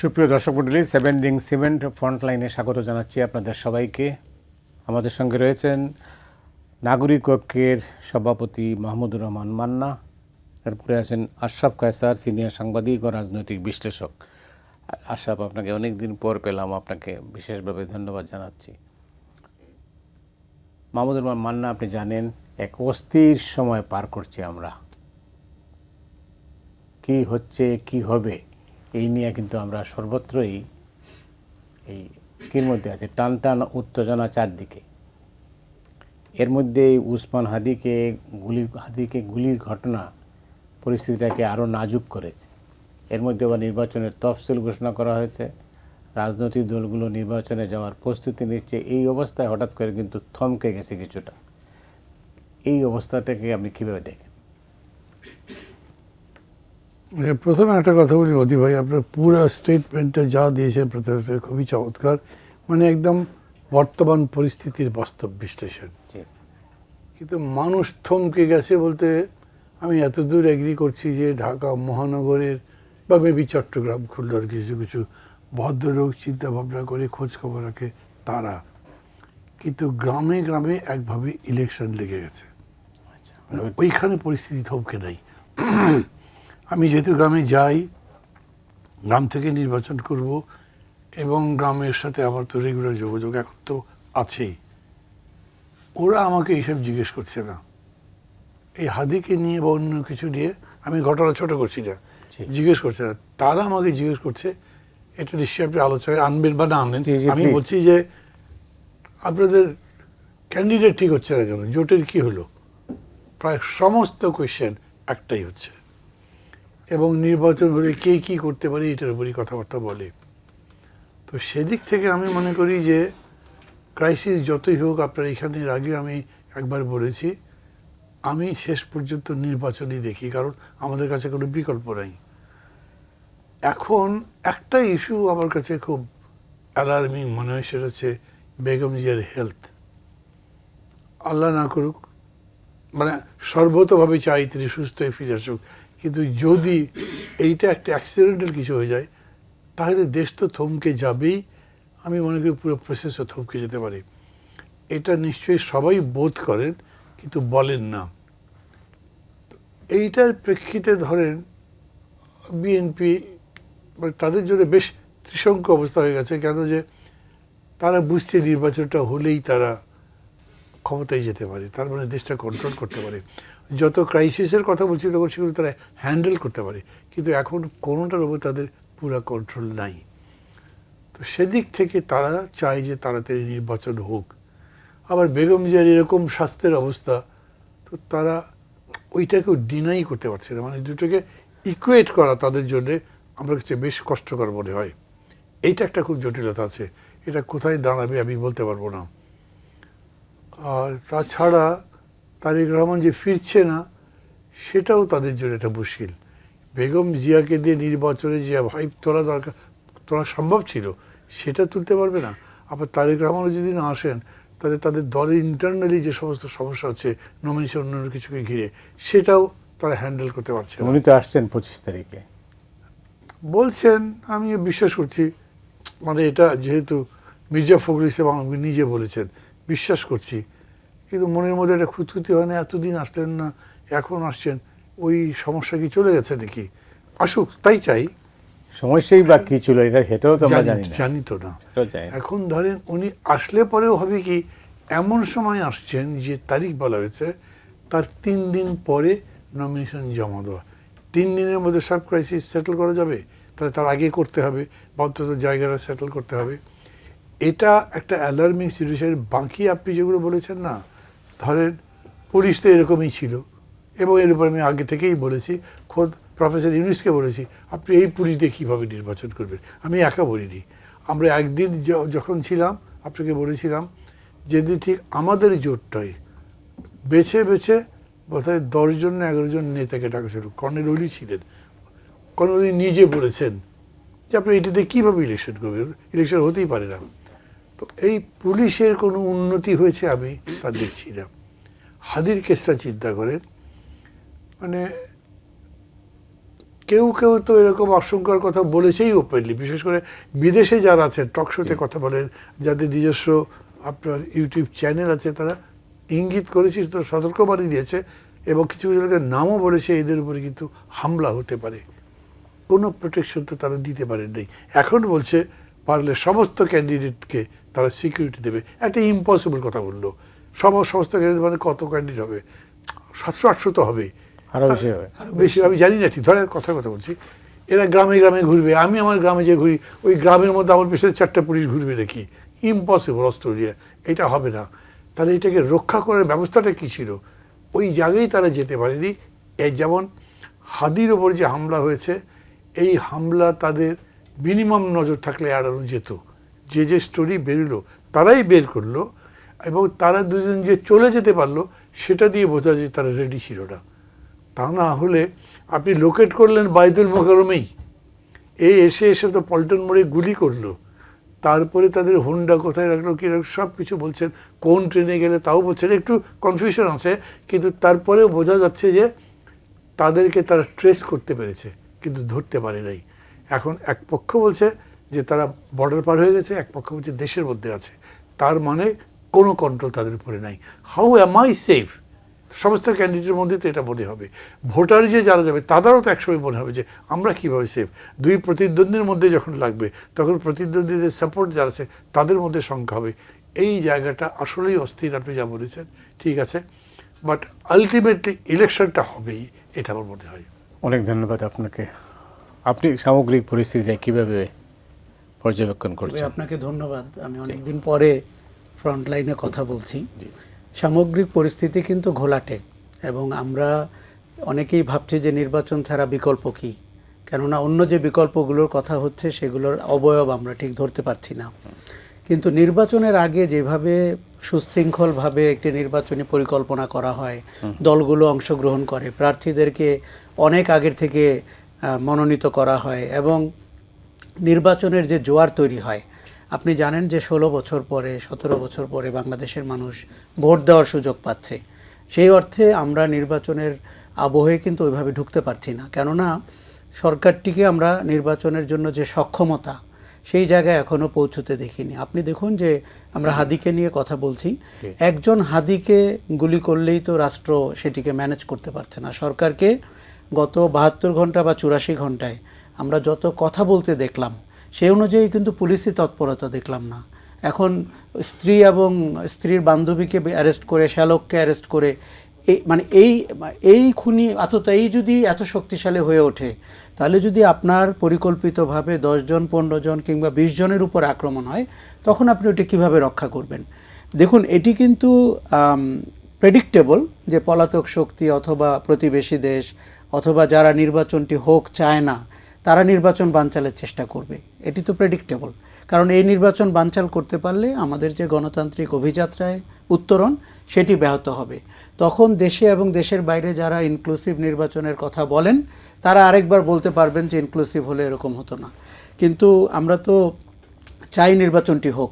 সুপ্রিয় দর্শক মণ্ডলী, সেভেন রিং সিমেন্ট ফ্রন্টলাইনে স্বাগত জানাচ্ছি আপনাদের সবাইকে। আমাদের সঙ্গে রয়েছেন নাগরিক ঐক্যের সভাপতি মাহমুদুর রহমান মান্না, এরপরে আছেন আশরাফ কায়সার, সিনিয়র সাংবাদিক ও রাজনৈতিক বিশ্লেষক। আশরাফ, আপনাকে অনেক দিন পর পেলাম, আপনাকে বিশেষভাবে ধন্যবাদ জানাচ্ছি। মাহমুদুর রহমান মান্না, আপনি জানেন এক অস্থির সময় পার করছি আমরা। কি হচ্ছে, কি হবে, এই নিয়ে কিন্তু আমরা সর্বত্রই এই কির মধ্যে আছে, টান টান উত্তেজনা চারদিকে। এর মধ্যে উসমান হাদিকে গুলির ঘটনা পরিস্থিতিটাকে আরও নাজুক করেছে। এর মধ্যে আবার নির্বাচনের তফসিল ঘোষণা করা হয়েছে, রাজনৈতিক দলগুলো নির্বাচনে যাওয়ার প্রস্তুতি নিচ্ছে। এই অবস্থায় হঠাৎ করে কিন্তু থমকে গেছে কিছুটা। এই অবস্থাটাকে আপনি কীভাবে দেখেন? প্রথমে একটা কথা বলি মোদি ভাই, আপনার পুরো স্টেটমেন্টটা যা দিয়েছেন প্রথমে খুবই চমৎকার, মানে একদম বর্তমান পরিস্থিতির বাস্তব বিশ্লেষণ। কিন্তু মানুষ থমকে গেছে বলতে আমি এতদূর এগ্রি করছি যে ঢাকা মহানগরের বা মেবি চট্টগ্রাম, খুলনার কিছু কিছু ভদ্রলোক চিন্তা ভাবনা করে খোঁজ খবর রাখে তারা, কিন্তু গ্রামে গ্রামে একভাবে ইলেকশন লেগে গেছে। ওইখানে পরিস্থিতি থমকে নাই। আমি যেহেতু গ্রামে যাই, গ্রাম থেকে নির্বাচন করব এবং গ্রামের সাথে আমার তো রেগুলার যোগাযোগ এখন তো আছেই, ওরা আমাকে এইসব জিজ্ঞেস করছে না। এই হাদিকে নিয়ে বা অন্য কিছু নিয়ে আমি ঘটনা ছোট করছি না, জিজ্ঞেস করছে না। তারা আমাকে জিজ্ঞেস করছে এটা নিশ্চয়ই আপনি আলোচনায় আনবেন বা না আনবেন। আমি বলছি যে আপনাদের ক্যান্ডিডেট ঠিক হচ্ছে না কেন, জোটের কি হলো? প্রায় সমস্ত কোয়েশ্চেন একটাই হচ্ছে, এবং নির্বাচন হলে কে কী করতে পারে এটার উপরই কথাবার্তা বলে। তো সেদিক থেকে আমি মনে করি যে ক্রাইসিস যতই হোক, আপনার এখানের আগে আমি একবার বলেছি, আমি শেষ পর্যন্ত নির্বাচনই দেখি, কারণ আমাদের কাছে কোনো বিকল্প নাই। এখন একটা ইস্যু আমার কাছে খুব অ্যালার্মিং মনে হয়, সেটা হচ্ছে বেগম জিয়ার হেলথ। আল্লাহ না করুক, মানে সর্বতভাবে চাই তিনি সুস্থ হয়ে ফিরে আসুক, কিন্তু যদি এইটা একটা অ্যাক্সিডেন্টাল কিছু হয়ে যায় তাহলে দেশ তো থমকে যাবেই। আমি মনে করি পুরো প্রসেসও থমকে যেতে পারে। এটা নিশ্চয়ই সবাই বোধ করেন কিন্তু বলেন না। এইটার প্রেক্ষিতে ধরেন বিএনপি তাদের জন্য বেশ ত্রিশঙ্ক অবস্থা হয়ে গেছে, কেন যে তারা বুঝছে নির্বাচনটা হলেই তারা ক্ষমতায় যেতে পারে, তার মানে দেশটা কন্ট্রোল করতে পারে। যত ক্রাইসিসের কথা বলছি তখন সেগুলো তারা হ্যান্ডেল করতে পারে, কিন্তু এখন কোনোটার উপর তাদের পুরা কন্ট্রোল নাই। তো সেদিক থেকে তারা চায় যে তাড়াতাড়ি নির্বাচন হোক। আবার বেগম জিয়ার এরকম স্বাস্থ্যের অবস্থা, তো তারা ওইটাকেও ডিনাই করতে পারছে না, মানে দুটোকে ইকুয়েট করা তাদের জন্যে আমার কাছে বেশ কষ্টকর মনে হয়। এইটা একটা খুব জটিলতা আছে, এটা কোথায় দাঁড়াবে আমি বলতে পারবো না। আর তাছাড়া তারেক রহমান যে ফিরছে না, সেটাও তাদের জন্য একটা মুশকিল। বেগম জিয়াকে দিয়ে নির্বাচনে যে ভাইব তোলা সম্ভব ছিল সেটা তুলতে পারবে না। আবার তারেক রহমানও যদি না আসেন তাহলে তাদের দলের ইন্টারনালি যে সমস্ত সমস্যা হচ্ছে নমিনেশন অন্য কিছুকে ঘিরে, সেটাও তারা হ্যান্ডেল করতে পারছে না। উনি তো আসছেন 25 তারিখে বলছেন, আমি বিশ্বাস করছি, মানে এটা যেহেতু মির্জা ফখরুল ইসলাম নিজে বলেছেন, বিশ্বাস করছি, কিন্তু মনের মধ্যে একটা খুঁতখুঁতি হয় না, এতদিন আসলেন না এখন আসছেন, ওই সমস্যা কি চলে গেছে নাকি? আসুক, তাই চাই। সমস্যাই বা কি ছিল এটা সেটাও তো আমরা জানি তো না। এখন ধরেন উনি আসলে পরেও হবে কি, এমন সময় আসছেন যে তারিখ বলা হয়েছে তার 3 দিন পরে নমিনেশন জমা দেওয়া। 3 দিনের মধ্যে সব ক্রাইসিস সেটেল করা যাবে? তাহলে তার আগে করতে হবে, বা অন্তত জায়গাটা সেটেল করতে হবে। এটা একটা অ্যালার্মিং সিচুয়েশন। বাকি আপনি যেগুলো বলেছেন না, ধরেন পুলিশ তো এরকমই ছিল, এবং এর উপর আমি আগে থেকেই বলেছি, খোদ প্রফেসর ইউনুসকে বলেছি, আপনি এই পুলিশ দিয়ে কীভাবে নির্বাচন করবেন? আমি একা বলিনি, আমরা একদিন যখন ছিলাম আপনাকে বলেছিলাম, যেদিন ঠিক আমাদের জোটটাই বেছে বেছে বোধহয় 10 জন না 11 জন নেতাকে ডাকা শুরু, কর্নেল ওলি ছিলেন, কর্নেল ওলি নিজে বলেছেন যে আপনি এটাতে কীভাবে ইলেকশন করবেন, ইলেকশন হতেই পারে না। তো এই পুলিশের কোনো উন্নতি হয়েছে আমি তা দেখছি না। হাদির কেসটা চিন্তা করেন, মানে কেউ কেউ তো এরকম আশঙ্কার কথা বলেছেই ওপেনলি, বিশেষ করে বিদেশে যারা আছেন টকশোতে কথা বলেন, যাদের নিজস্ব আপনার ইউটিউব চ্যানেল আছে, তারা ইঙ্গিত করেছে, তারা সতর্কবাণী দিয়েছে এবং কিছু কিছু লোকের নামও বলেছে এদের উপরে কিন্তু হামলা হতে পারে। কোনো প্রোটেকশন তো তারা দিতে পারেন নাই। এখন বলছে পারলে সমস্ত ক্যান্ডিডেটকে তারা সিকিউরিটি দেবে। একটা ইম্পসিবল কথা বললো। সমস্ত ক্যান্ডিডেট মানে কত ক্যান্ডিডেট হবে? 700-800 তো হবে, আরও বেশি হবে। বেশি আমি জানি না ঠিক, ধরে কথা বলছি। এরা গ্রামে গ্রামে ঘুরবে, আমি আমার গ্রামে যে ঘুরি, ওই গ্রামের মধ্যে আমার পেছনে 4টা পুলিশ ঘুরবে নাকি? ইম্পসিবল অস্ত্র দিয়ে, এটা হবে না। তাহলে এটাকে রক্ষা করার ব্যবস্থাটা কী ছিল? ওই জায়গায় তারা যেতে পারেনি। এই যেমন হাদির ওপর যে হামলা হয়েছে, এই হামলা তাদের মিনিমাম নজর থাকলে এড়ানো যেত। যে স্টোরি বেরোলো তারাই বের করলো, এবং তারা দুজন যে চলে যেতে পারলো সেটা দিয়ে বোঝা যায় তারা রেডি ছিল না। তা না হলে আপনি লোকেট করলেন বাইতুল মোকাররমেই, এসে তো পল্টন মোড়ে গুলি করলো, তারপরে তাদের হোন্ডা কোথায় রাখলো কী রাখলো সব কিছু বলছেন, কোন ট্রেনে গেলে তাও বলছেন, একটু কনফিউশন আছে, কিন্তু তারপরেও বোঝা যাচ্ছে যে তাদেরকে তারা ট্রেস করতে পেরেছে, কিন্তু ধরতে পারে নাই। এখন এক পক্ষ বলছে যে তারা বর্ডার পার হয়ে গেছে, এক পক্ষ বলছে দেশের মধ্যে আছে, তার মানে কোনো কন্ট্রোল তাদের উপরে নাই। How am I safe? সমস্ত ক্যান্ডিডেটের মধ্যে তো এটা মনে হবে। ভোটার যে যারা যাবে তাদেরও তো একসময় মনে হবে যে আমরা কীভাবে সেফ। দুই প্রতিদ্বন্দ্বীর মধ্যে যখন লাগবে তখন প্রতিদ্বন্দ্বীদের সাপোর্ট যারা আছে তাদের মধ্যে সংখ্যা হবে। এই জায়গাটা আসলেই অস্থির, আপনি যা বলেছেন ঠিক আছে, বাট আলটিমেটলি ইলেকশনটা হবেই, এটা আমার মনে হয়। অনেক ধন্যবাদ আপনাকে। আপনি সামগ্রিক পরিস্থিতিটা কীভাবে পর্যবেক্ষণ করছেন? আপনাকে ধন্যবাদ। আমি অনেকদিন পরে ফ্রন্ট লাইনে কথা বলছি। সামগ্রিক পরিস্থিতি কিন্তু ঘোলাটে, এবং আমরা অনেকেই ভাবছি যে নির্বাচন ছাড়া বিকল্প কী, কেননা অন্য যে বিকল্পগুলোর কথা হচ্ছে সেগুলোর অবয়ব আমরা ঠিক ধরতে পারছি না। কিন্তু নির্বাচনের আগে যেভাবে সুশৃঙ্খলভাবে একটি নির্বাচনী পরিকল্পনা করা হয়, দলগুলো অংশগ্রহণ করে, প্রার্থীদেরকে অনেক আগের থেকে মনোনীত করা হয়, এবং নির্বাচনের যে জোয়ার তৈরি হয়, আপনি জানেন যে 16 বছর পরে 17 বছর পরে বাংলাদেশের মানুষ ভোট দেওয়ার সুযোগ পাচ্ছে। সেই অর্থে আমরা নির্বাচনের আবহে কিন্তু ওইভাবে ঢুকতে পারছি না, কেননা সরকারটিকে আমরা নির্বাচনের জন্য যে সক্ষমতা সেই জায়গায় এখনও পৌঁছতে দেখিনি। আপনি দেখুন যে আমরা হাদিকে নিয়ে কথা বলছি, একজন হাদিকে গুলি করলেই তো রাষ্ট্র সেটিকে ম্যানেজ করতে পারছে না। সরকারকে গত 72 ঘন্টা বা 84 ঘন্টায় আমরা যত কথা বলতে দেখলাম, সেই অনুযায়ী কিন্তু পুলিশি তৎপরতা দেখলাম না। এখন স্ত্রী এবং স্ত্রীর বান্ধবীকে অ্যারেস্ট করে, শ্যালককে অ্যারেস্ট করে, এই খুনি এই যদি এত শক্তিশালী হয়ে ওঠে, তাহলে যদি আপনার পরিকল্পিতভাবে 10 জন 15 জন কিংবা 20 জনের উপর আক্রমণ হয়, তখন আপনি ওটি কীভাবে রক্ষা করবেন? দেখুন, এটি কিন্তু প্রেডিক্টেবল যে পলাতক শক্তি অথবা প্রতিবেশী দেশ অথবা যারা নির্বাচনটি হোক চায় না, তারা নির্বাচন বানচালের চেষ্টা করবে। এটি তো প্রেডিক্টেবল, কারণ এই নির্বাচন বানচাল করতে পারলে আমাদের যে গণতান্ত্রিক অভিযাত্রায় উত্তরণ সেটি ব্যাহত হবে। তখন দেশে এবং দেশের বাইরে যারা ইনক্লুসিভ নির্বাচনের কথা বলেন, তারা আরেকবার বলতে পারবেন যে ইনক্লুসিভ হলে এরকম হতো না। কিন্তু আমরা তো চাই নির্বাচনটি হোক।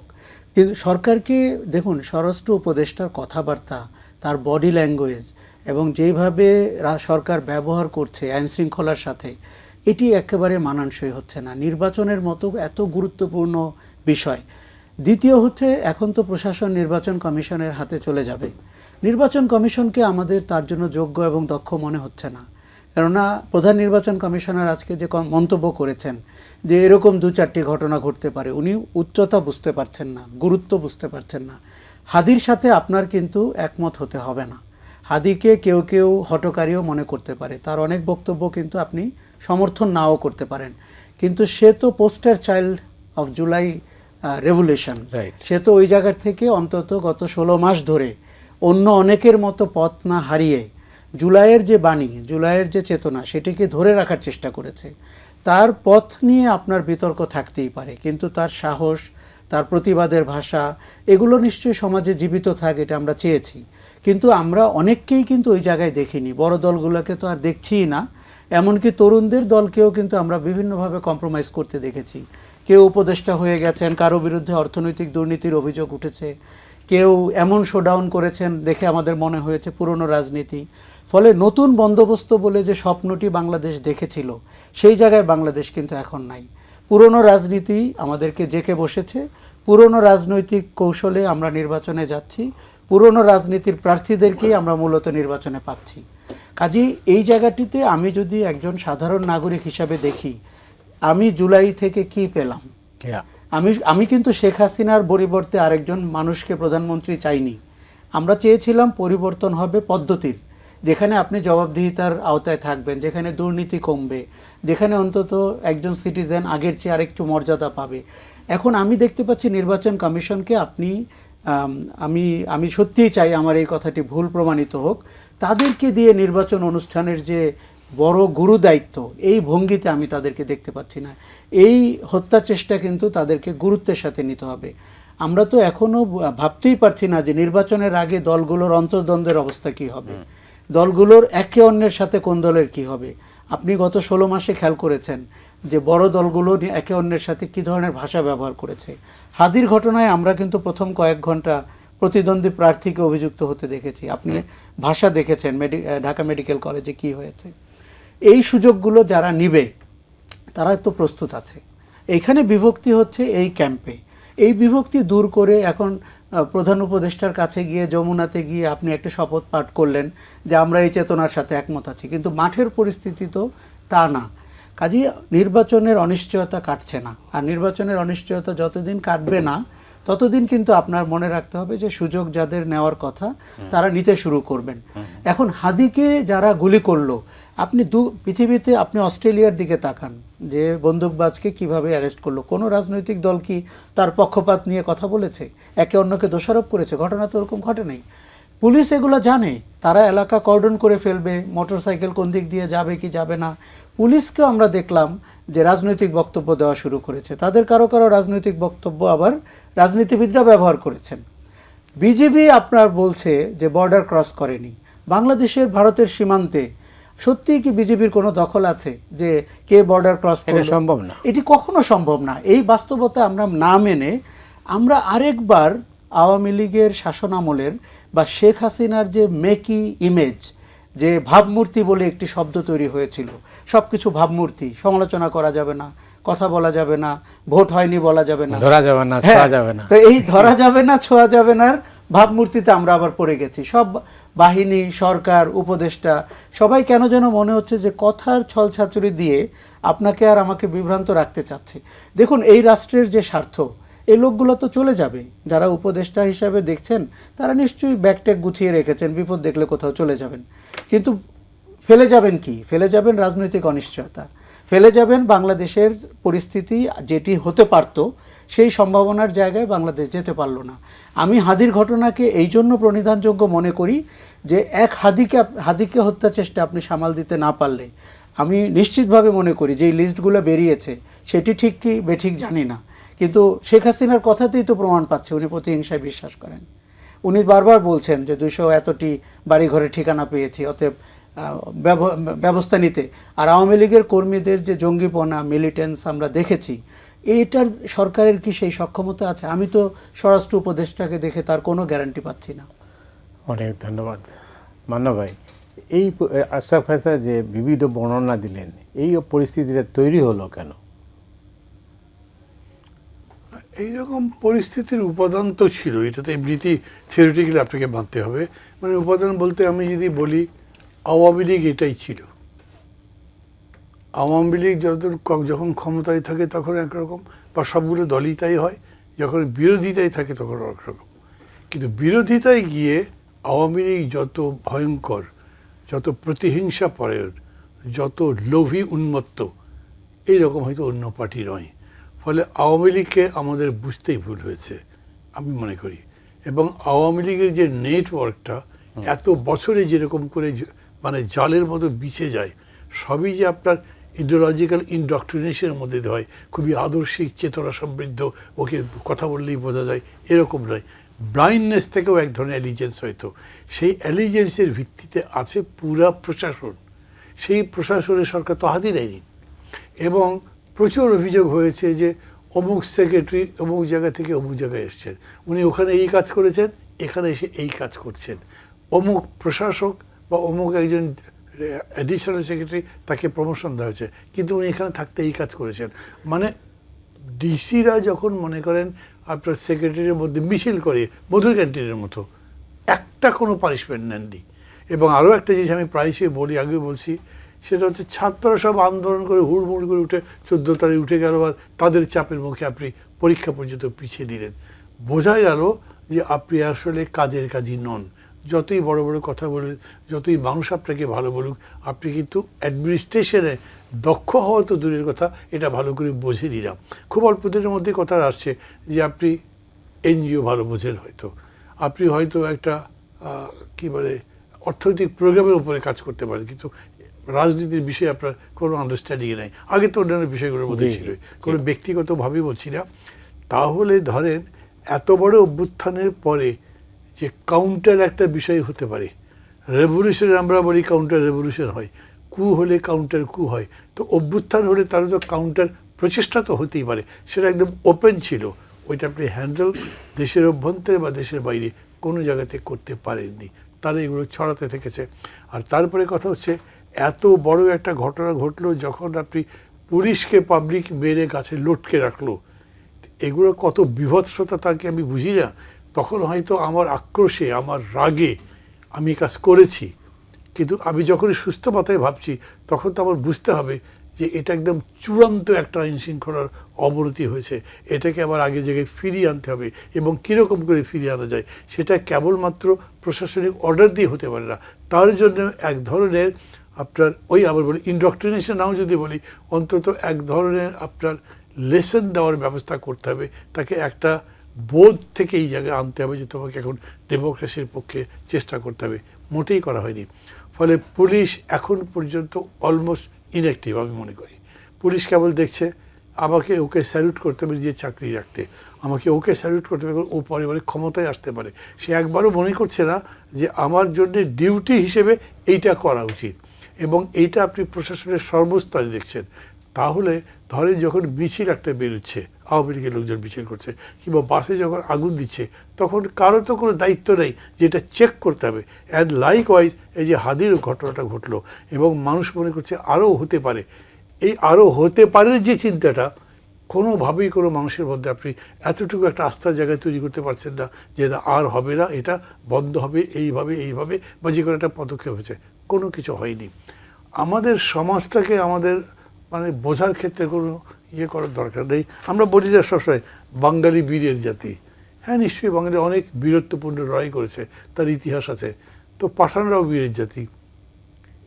কিন্তু সরকারকে দেখুন, স্বরাষ্ট্র উপদেষ্টার কথাবার্তা, তার বডি ল্যাঙ্গুয়েজ এবং যেইভাবে সরকার ব্যবহার করছে আইনশৃঙ্খলার সাথে, এটি একেবারে মানানসই হচ্ছে না নির্বাচনের মতো এত গুরুত্বপূর্ণ বিষয়। দ্বিতীয় হচ্ছে, এখন তো প্রশাসন নির্বাচন কমিশনের হাতে চলে যাবে। নির্বাচন কমিশনকে আমাদের তার জন্য যোগ্য এবং দক্ষ মনে হচ্ছে না, কেননা প্রধান নির্বাচন কমিশনার আজকে যে মন্তব্য করেছেন যে এরকম 2-4টি ঘটনা ঘটতে পারে, উনি উচ্চতা বুঝতে পারছেন না, গুরুত্ব বুঝতে পারছেন না। হাদির সাথে আপনার কিন্তু একমত হতে হবে না। হাদিকে কেউ কেউ হটকারীও মনে করতে পারে, তার অনেক বক্তব্য কিন্তু আপনি সমর্থন নাও করতে পারেন, কিন্তু সে তো poster child of July revolution. সে তো ওই জায়গার থেকে অন্তত গত 16 মাস ধরে অন্য অনেকের মতো পথ না হারিয়ে জুলাইয়ের যে বাণী, জুলাইয়ের যে চেতনা, সেটিকে ধরে রাখার চেষ্টা করেছে। তার পথ নিয়ে আপনার বিতর্ক থাকতেই পারে, কিন্তু তার সাহস, তার প্রতিবাদের ভাষা, এগুলো নিশ্চয়ই সমাজে জীবিত থাক, এটা আমরা চেয়েছি। কিন্তু আমরা অনেককেই কিন্তু ওই জায়গায় দেখিনি, বড় দলগুলোকে তো আর দেখছিই না। এমনকি তরুণদের দলকেও কিন্তু আমরা বিভিন্নভাবে কম্প্রোমাইজ করতে দেখেছি। কেউ উপদেষ্টা হয়ে গেছেন, কারো বিরুদ্ধে অর্থনৈতিক দুর্নীতির অভিযোগ উঠেছে, কেউ এমন শোডাউন করেছেন দেখে আমাদের মনে হয়েছে পুরনো রাজনীতি। ফলে নতুন বন্দোবস্ত বলে যে স্বপ্নটি বাংলাদেশ দেখেছিল সেই জায়গায় বাংলাদেশ কিন্তু এখন নাই। পুরনো রাজনীতি আমাদেরকে জেঁকে বসেছে, পুরনো রাজনৈতিক কৌশলে আমরা নির্বাচনে যাচ্ছি, পুরনো রাজনীতির প্রার্থীদেরকেই আমরা মূলত নির্বাচনে পাচ্ছি। কাজেই এই জায়গাটিতে আমি যদি একজন সাধারণ নাগরিক হিসাবে দেখি, আমি জুলাই থেকে কি পেলাম? আমি কিন্তু শেখ হাসিনার পরিবর্তে আরেকজন মানুষকে প্রধানমন্ত্রী চাইনি। আমরা চেয়েছিলাম পরিবর্তন হবে পদ্ধতির, যেখানে আপনি জবাবদিহিতার আওতায় থাকবেন, যেখানে দুর্নীতি কমবে, যেখানে অন্তত একজন সিটিজেন আগের চেয়ে আরেকটু মর্যাদা পাবে। এখন আমি দেখতে পাচ্ছি নির্বাচন কমিশনকে আমি সত্যিই চাই আমার এই কথাটি ভুল প্রমাণিত হোক, তাদেরকে দিয়ে নির্বাচন অনুষ্ঠানের যে বড় গুরু দায়িত্ব, এই ভঙ্গিতে আমি তাদেরকে দেখতে পাচ্ছি না। এই হত্যা চেষ্টা কিন্তু তাদেরকে গুরুত্বের সাথে নিতে হবে। আমরা তো এখনো ভাবতেই পারছি না যে নির্বাচনের আগে দলগুলোর অন্তর্দ্বন্দ্বের অবস্থা কি হবে, দলগুলোর একে অন্যের সাথে কোন দলের কি হবে। আপনি গত 16 মাসে খেয়াল করেছেন যে বড় দলগুলো একে অন্যের সাথে কি ধরনের ভাষা ব্যবহার করেছে। হাদির ঘটনায় আমরা কিন্তু প্রথম কয়েক ঘন্টা প্রতিদ্বন্দ্বী প্রার্থীকে অভিযুক্ত হতে দেখেছি। আপনি ভাষা দেখেছেন ঢাকা মেডিকেল কলেজে কি হয়েছে। এই সুযোগগুলো যারা নিবে তারা তো প্রস্তুত আছে। এইখানে বিভক্তি হচ্ছে এই ক্যাম্পে। এই বিভক্তি দূর করে এখন প্রধান উপদেষ্টার কাছে গিয়ে যমুনাতে গিয়ে আপনি একটা শপথ পাঠ করলেন যে আমরা এই চেতনার সাথে একমত আছি, কিন্তু মাঠের পরিস্থিতি তো তা না। কাজেই নির্বাচনের অনিশ্চয়তা কাটছে না, আর নির্বাচনের অনিশ্চয়তা যতদিন কাটবে না ততদিন কিন্তু আপনার মনে রাখতে হবে যে সুযোগ যাদের নেওয়ার কথা তারা নিতে শুরু করবেন। এখন হাদিকে যারা গুলি করলো, আপনি পৃথিবীতে আপনি অস্ট্রেলিয়ার দিকে তাকান যে বন্দুকবাজকে কিভাবে অ্যারেস্ট করলো। কোনো রাজনৈতিক দল কি তার পক্ষপাত নিয়ে কথা বলেছে, একে অন্যকে দোষারোপ করেছে? ঘটনা তো ওরকম ঘটে নাই। পুলিশ এগুলো জানে, তারা এলাকা কর্ডন করে ফেলবে, মোটরসাইকেল কোন দিক দিয়ে যাবে কি যাবে না। পুলিশকেও আমরা দেখলাম যে রাজনৈতিক বক্তব্য দেওয়া শুরু করেছে, তাদের কারো কারো রাজনৈতিক বক্তব্য আবার রাজনীতিবিদরা ব্যবহার করেছেন। বিজেপি আপনার বলছে যে বর্ডার ক্রস করেনি। বাংলাদেশের ভারতের সীমান্তে সত্যিই কি বিজেপির কোনো দখল আছে যে কে বর্ডার ক্রস করে? সম্ভব না, এটি কখনো সম্ভব না। এই বাস্তবতা আমরা না মেনে আমরা আরেকবার আওয়ামী লীগের শাসনামলের বা শেখ হাসিনার যে মেকি ইমেজ, যে ভাবমূর্তি বলে একটি শব্দ তৈরি হয়েছিল, সব কিছু ভাবমূর্তি, সমালোচনা করা যাবে না, কথা বলা যাবে না, ভোট হয়নি বলা যাবে না, ধরা যাবে না, ছোঁয়া যাবে না। তো এই ধরা যাবে না, ছোঁয়া যাবে না ভাবমূর্তিতে আমরা আবার পড়ে গেছি। সব বাহিনী, সরকার, উপদেষ্টা সবাই কেন যেন মনে হচ্ছে যে কথার ছলছাচুরি দিয়ে আপনাকে আর আমাকে বিভ্রান্ত রাখতে চাচ্ছে। দেখুন, এই রাষ্ট্রের যে স্বার্থ, এই লোকগুলো তো চলে যাবে। যারা উপদেষ্টা হিসাবে দেখছেন তারা নিশ্চয়ই ব্যাগট্যাগ গুছিয়ে রেখেছেন, বিপদ দেখলে কোথাও চলে যাবেন। কিন্তু ফেলে যাবেন কি? ফেলে যাবেন রাজনৈতিক অনিশ্চয়তা, ফেলে যাবেন বাংলাদেশের পরিস্থিতি যেটি হতে পারত সেই সম্ভাবনার জায়গায় বাংলাদেশ যেতে পারলো না। আমি হাদির ঘটনাকে এই জন্য প্রণিধানযোগ্য মনে করি যে এক হাদিকে হত্যা চেষ্টা আপনি সামাল দিতে না পারলে আমি নিশ্চিতভাবে মনে করি যে এই লিস্টগুলো বেরিয়েছে সেটি ঠিক কি বেঠিক জানি না, কিন্তু শেখ হাসিনার কথাতেই তো প্রমাণ পাচ্ছে উনি প্রতিহিংসায় বিশ্বাস করেন। উনি বারবার বলছেন যে 200 এতটি বাড়িঘরের ঠিকানা পেয়েছি, অতএব ব্যবস্থা নিতে। আর আওয়ামী লীগের কর্মীদের যে জঙ্গিপনা, মিলিটেন্স আমরা দেখেছি, এইটার সরকারের কি সেই সক্ষমতা আছে? আমি তো স্বরাষ্ট্র উপদেষ্টাকে দেখে তার কোনো গ্যারান্টি পাচ্ছি না। অনেক ধন্যবাদ মান্না ভাই। এই আশরাফ ফায়সাল যে বিবিধ বর্ণনা দিলেন, এই পরিস্থিতিটা তৈরি হলো কেন? এইরকম পরিস্থিতির উপাদান তো ছিল, এটা তো এমনিতেই থিওরিটিক্যালি আপনাকে মানতে হবে। মানে উপাদান বলতে আমি যদি বলি আওয়ামী লীগ এটাই ছিল। আওয়ামী লীগ যখন ক্ষমতায় থাকে তখন একরকম, বা সবগুলো দলই তাই হয়, যখন বিরোধিতায় থাকে তখন একরকম। কিন্তু বিরোধিতায় গিয়ে আওয়ামী লীগ যত ভয়ঙ্কর, যত প্রতিহিংসা পরায়ণ, যত লোভী উন্মত্ত, এইরকম হয়তো অন্য পার্টি নয়। ফলে আওয়ামী লীগকে আমাদের বুঝতেই ভুল হয়েছে আমি মনে করি। এবং আওয়ামী লীগের যে নেটওয়ার্কটা এত বছরে যেরকম করে মানে জালের মতো বিছে যায়, সবই যে আপনার ইডিওলজিক্যাল ইনডক্ট্রিনেশনের মধ্যে হয়, খুবই আদর্শিক চেতনা সমৃদ্ধ, ওকে কথা বললেই বোঝা যায় এরকম নয়। ব্লাইন্ডনেস থেকেও এক ধরনের অ্যালিজেন্স হয়তো, সেই অ্যালিজেন্সের ভিত্তিতে আছে পুরা প্রশাসন। সেই প্রশাসনের সরকার তো হাতি দেয়নি। এবং প্রচুর অভিযোগ হয়েছে যে অমুক সেক্রেটারি অমুক জায়গা থেকে অমুক জায়গায় এসছেন, উনি ওখানে এই কাজ করেছেন, এখানে এসে এই কাজ করছেন। অমুক প্রশাসক বা অমুক একজন অ্যাডিশনাল সেক্রেটারি, তাকে প্রমোশন দেওয়া হয়েছে, কিন্তু উনি এখানে থাকতে এই কাজ করেছেন। মানে ডিসিরা যখন মনে করেন আপনার সেক্রেটারির মধ্যে মিছিল করে মধুর ক্যান্টিনের মতো, একটা কোনো পানিশমেন্ট নেননি। এবং আরও একটা জিনিস আমি প্রায়শই বলি, আগেও বলছি, সেটা হচ্ছে ছাত্ররা সব আন্দোলন করে হুড়মুড় করে উঠে 14 তারিখ উঠে গেল, আর তাদের চাপের মুখে আপনি পরীক্ষা পর্যন্ত পিছিয়ে দিলেন। বোঝা গেল যে আপনি আসলে কাজের কাজই নন। যতই বড় বড় কথা বলেন, যতই মানুষ আপনাকে ভালো বলুক, আপনি কিন্তু অ্যাডমিনিস্ট্রেশনে দক্ষ হওয়া তো দূরের কথা, এটা ভালো করে বোঝে দিলাম। খুব অল্প দিনের মধ্যে কথা আসছে যে আপনি এনজিও ভালো বোঝেন, হয়তো আপনি হয়তো একটা কি বলে অর্থনৈতিক প্রোগ্রামের উপরে কাজ করতে পারেন, কিন্তু রাজনীতির বিষয়ে আপনার কোনো আন্ডারস্ট্যান্ডিং নেই। আগে তো অন্যান্য বিষয়গুলোর মধ্যে ছিল, কোনো ব্যক্তিগতভাবে বলছি না। তাহলে ধরেন এত বড় অভ্যুত্থানের পরে যে কাউন্টার একটা বিষয় হতে পারে, রেভলিউশন আমরা বলি কাউন্টার রেভলিউশন হয়, কু হলে কাউন্টার কু হয়, তো অভ্যুত্থান হলে তারও তো কাউন্টার প্রচেষ্টা তো হতেই পারে। সেটা একদম ওপেন ছিল, ওইটা আপনি হ্যান্ডেল দেশের অভ্যন্তরে বা দেশের বাইরে কোনো জায়গাতে করতে পারেননি, তারা এগুলো ছড়াতে থেকেছে। আর তারপরে কথা হচ্ছে, এত বড় একটা ঘটনা ঘটলো যখন আপনি পুলিশকে পাবলিক মেরে গাছে লটকে রাখলো, এগুলো কত বিভৎসতা তাকে আমি বুঝি না। তখন হয়তো আমার আক্রোশে, আমার রাগে আমি কাজ করেছি, কিন্তু আমি যখনই সুস্থ মাথায় ভাবছি, তখন তো আমার বুঝতে হবে যে এটা একদম চূড়ান্ত একটা আইন শৃঙ্খলার অবনতি হয়েছে, এটাকে আবার আগে জায়গায় ফিরিয়ে আনতে হবে। এবং কীরকম করে ফিরিয়ে আনা যায়, সেটা কেবলমাত্র প্রশাসনিক অর্ডার দিয়ে হতে পারে না। তার জন্য এক ধরনের আপনার ওই আবার বলি ইনডক্ট্রিনেশন নাও যদি বলি, অন্তত এক ধরনের আপনার লেসন দেওয়ার ব্যবস্থা করতে হবে। তাকে একটা বোধ থেকে এই জায়গায় আনতে হবে যে তোমাকে এখন ডেমোক্রেসির পক্ষে চেষ্টা করতে হবে। মোটেই করা হয়নি। ফলে পুলিশ এখন পর্যন্ত অলমোস্ট ইনঅ্যাক্টিভ আমি মনে করি। পুলিশ কেবল দেখছে আমাকে ওকে স্যালুট করতে হবে যে চাকরি রাখতে, আমাকে ওকে স্যালুট করতে হবে, ও পরিবারে ক্ষমতায় আসতে পারে। সে একবারও মনে করছে না যে আমার জন্য ডিউটি হিসেবে এইটা করা উচিত। এবং এইটা আপনি প্রশাসনের সর্বস্তরে দেখছেন। তাহলে ধরেন যখন মিছিল একটা বেরোচ্ছে, আওয়ামী লীগের লোকজন মিছিল করছে, কিংবা বাসে যখন আগুন দিচ্ছে, তখন কারো তো কোনো দায়িত্ব নেই যে এটা চেক করতে হবে। অ্যান্ড লাইকওয়াইজ এই যে হাদির ঘটনাটা ঘটলো, এবং মানুষ মনে করছে আরও হতে পারে, এই আরও হতে পারে যে চিন্তাটা, কোনোভাবেই কোনো মানুষের মধ্যে আপনি এতটুকু একটা আস্থার জায়গায় তৈরি করতে পারছেন না যে না আর হবে না, এটা বন্ধ হবে এইভাবে বা যে কোনো একটা পদক্ষেপ হয়েছে, কোনো কিছু হয়নি। আমাদের সমাজটাকে আমাদের মানে বোঝার ক্ষেত্রে কোনো করার দরকার নেই। আমরা বলি না সবসময় বাঙালি বীরের জাতি, হ্যাঁ নিশ্চয়ই বাঙালি অনেক বীরত্বপূর্ণ লড়াই করেছে, তার ইতিহাস আছে। তো পাঠানরাও বীরের জাতি,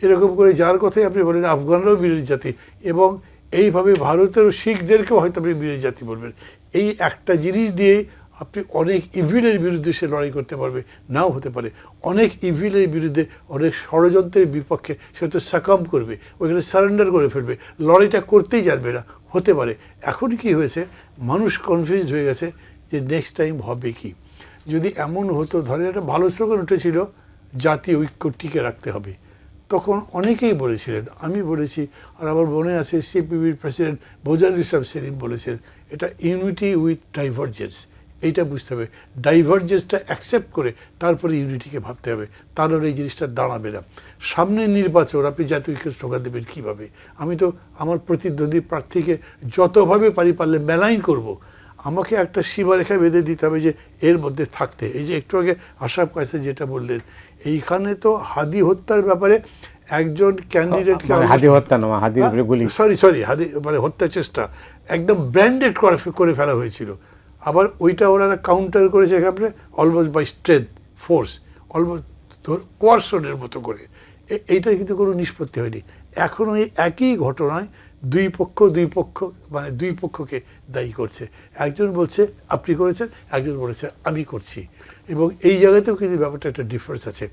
এরকম করে যার কথাই আপনি বলেন আফগানরাও বীরের জাতি, এবং এইভাবে ভারতের শিখদেরকেও হয়তো আপনি বীরের জাতি বলবেন। এই একটা জিনিস দিয়েই আপনি অনেক ইভিলের বিরুদ্ধে সে লড়াই করতে পারবে, নাও হতে পারে। অনেক ইভিলের বিরুদ্ধে, অনেক ষড়যন্ত্রের বিপক্ষে সে হয়তো সাকাম করবে, ওইখানে সারেন্ডার করে ফেলবে, লড়াইটা করতেই জানবে না, হতে পারে। এখন কি হয়েছে, মানুষ কনফিউজড হয়ে গেছে যে নেক্সট টাইম হবে কি। যদি এমন হতো, ধরে একটা ভালো স্লোগান উঠেছিল জাতীয় ঐক্য টিকে রাখতে হবে, তখন অনেকেই বলেছিলেন, আমি বলেছি, আর আমার মনে আছে সিপিবির প্রেসিডেন্ট বোজার ইসলাম সেলিম বলেছেন, এটা ইউনিটি উইথ ডাইভার্জেন্স। এইটা বুঝতে হবে, ডাইভার্জেন্সটা অ্যাকসেপ্ট করে তারপরে ইউনিটিকে ভাবতে হবে, তাহলে এই জিনিসটা দাঁড়াবে না। সামনে নির্বাচন, আপনি জাতীয় ঐক্যের স্লোগান দেবেন কীভাবে? আমি তো আমার প্রতিদ্বন্দ্বী প্রার্থীকে যতভাবে পারলে মেলাইন করব। আমাকে একটা সীমারেখায় বেঁধে দিতে হবে যে এর মধ্যে থাকতে। এই যে একটু আগে আশরাফ কায়সার যেটা বললেন, এইখানে তো হাদি হত্যার ব্যাপারে একজন ক্যান্ডিডেটকে হাদি হত্যা না, হাদির উপরে গুলি, সরি হাদি মানে হত্যা চেষ্টা একদম ব্র্যান্ডেড করে ফেলা হয়েছিল। আবার ওইটা ওরা কাউন্টার করেছে এখানে almost by strength force, almost কোয়ারশনের মতো করে। এইটার কিন্তু কোনো নিষ্পত্তি হয়নি। এখন ওই একই ঘটনায় দুই পক্ষ মানে দুই পক্ষকে দায়ী করছে। একজন বলছে আপনি করেছেন, একজন বলেছে আমি করছি। এবং এই জায়গাতেও কিন্তু ব্যাপারটা একটা ডিফারেন্স আছে।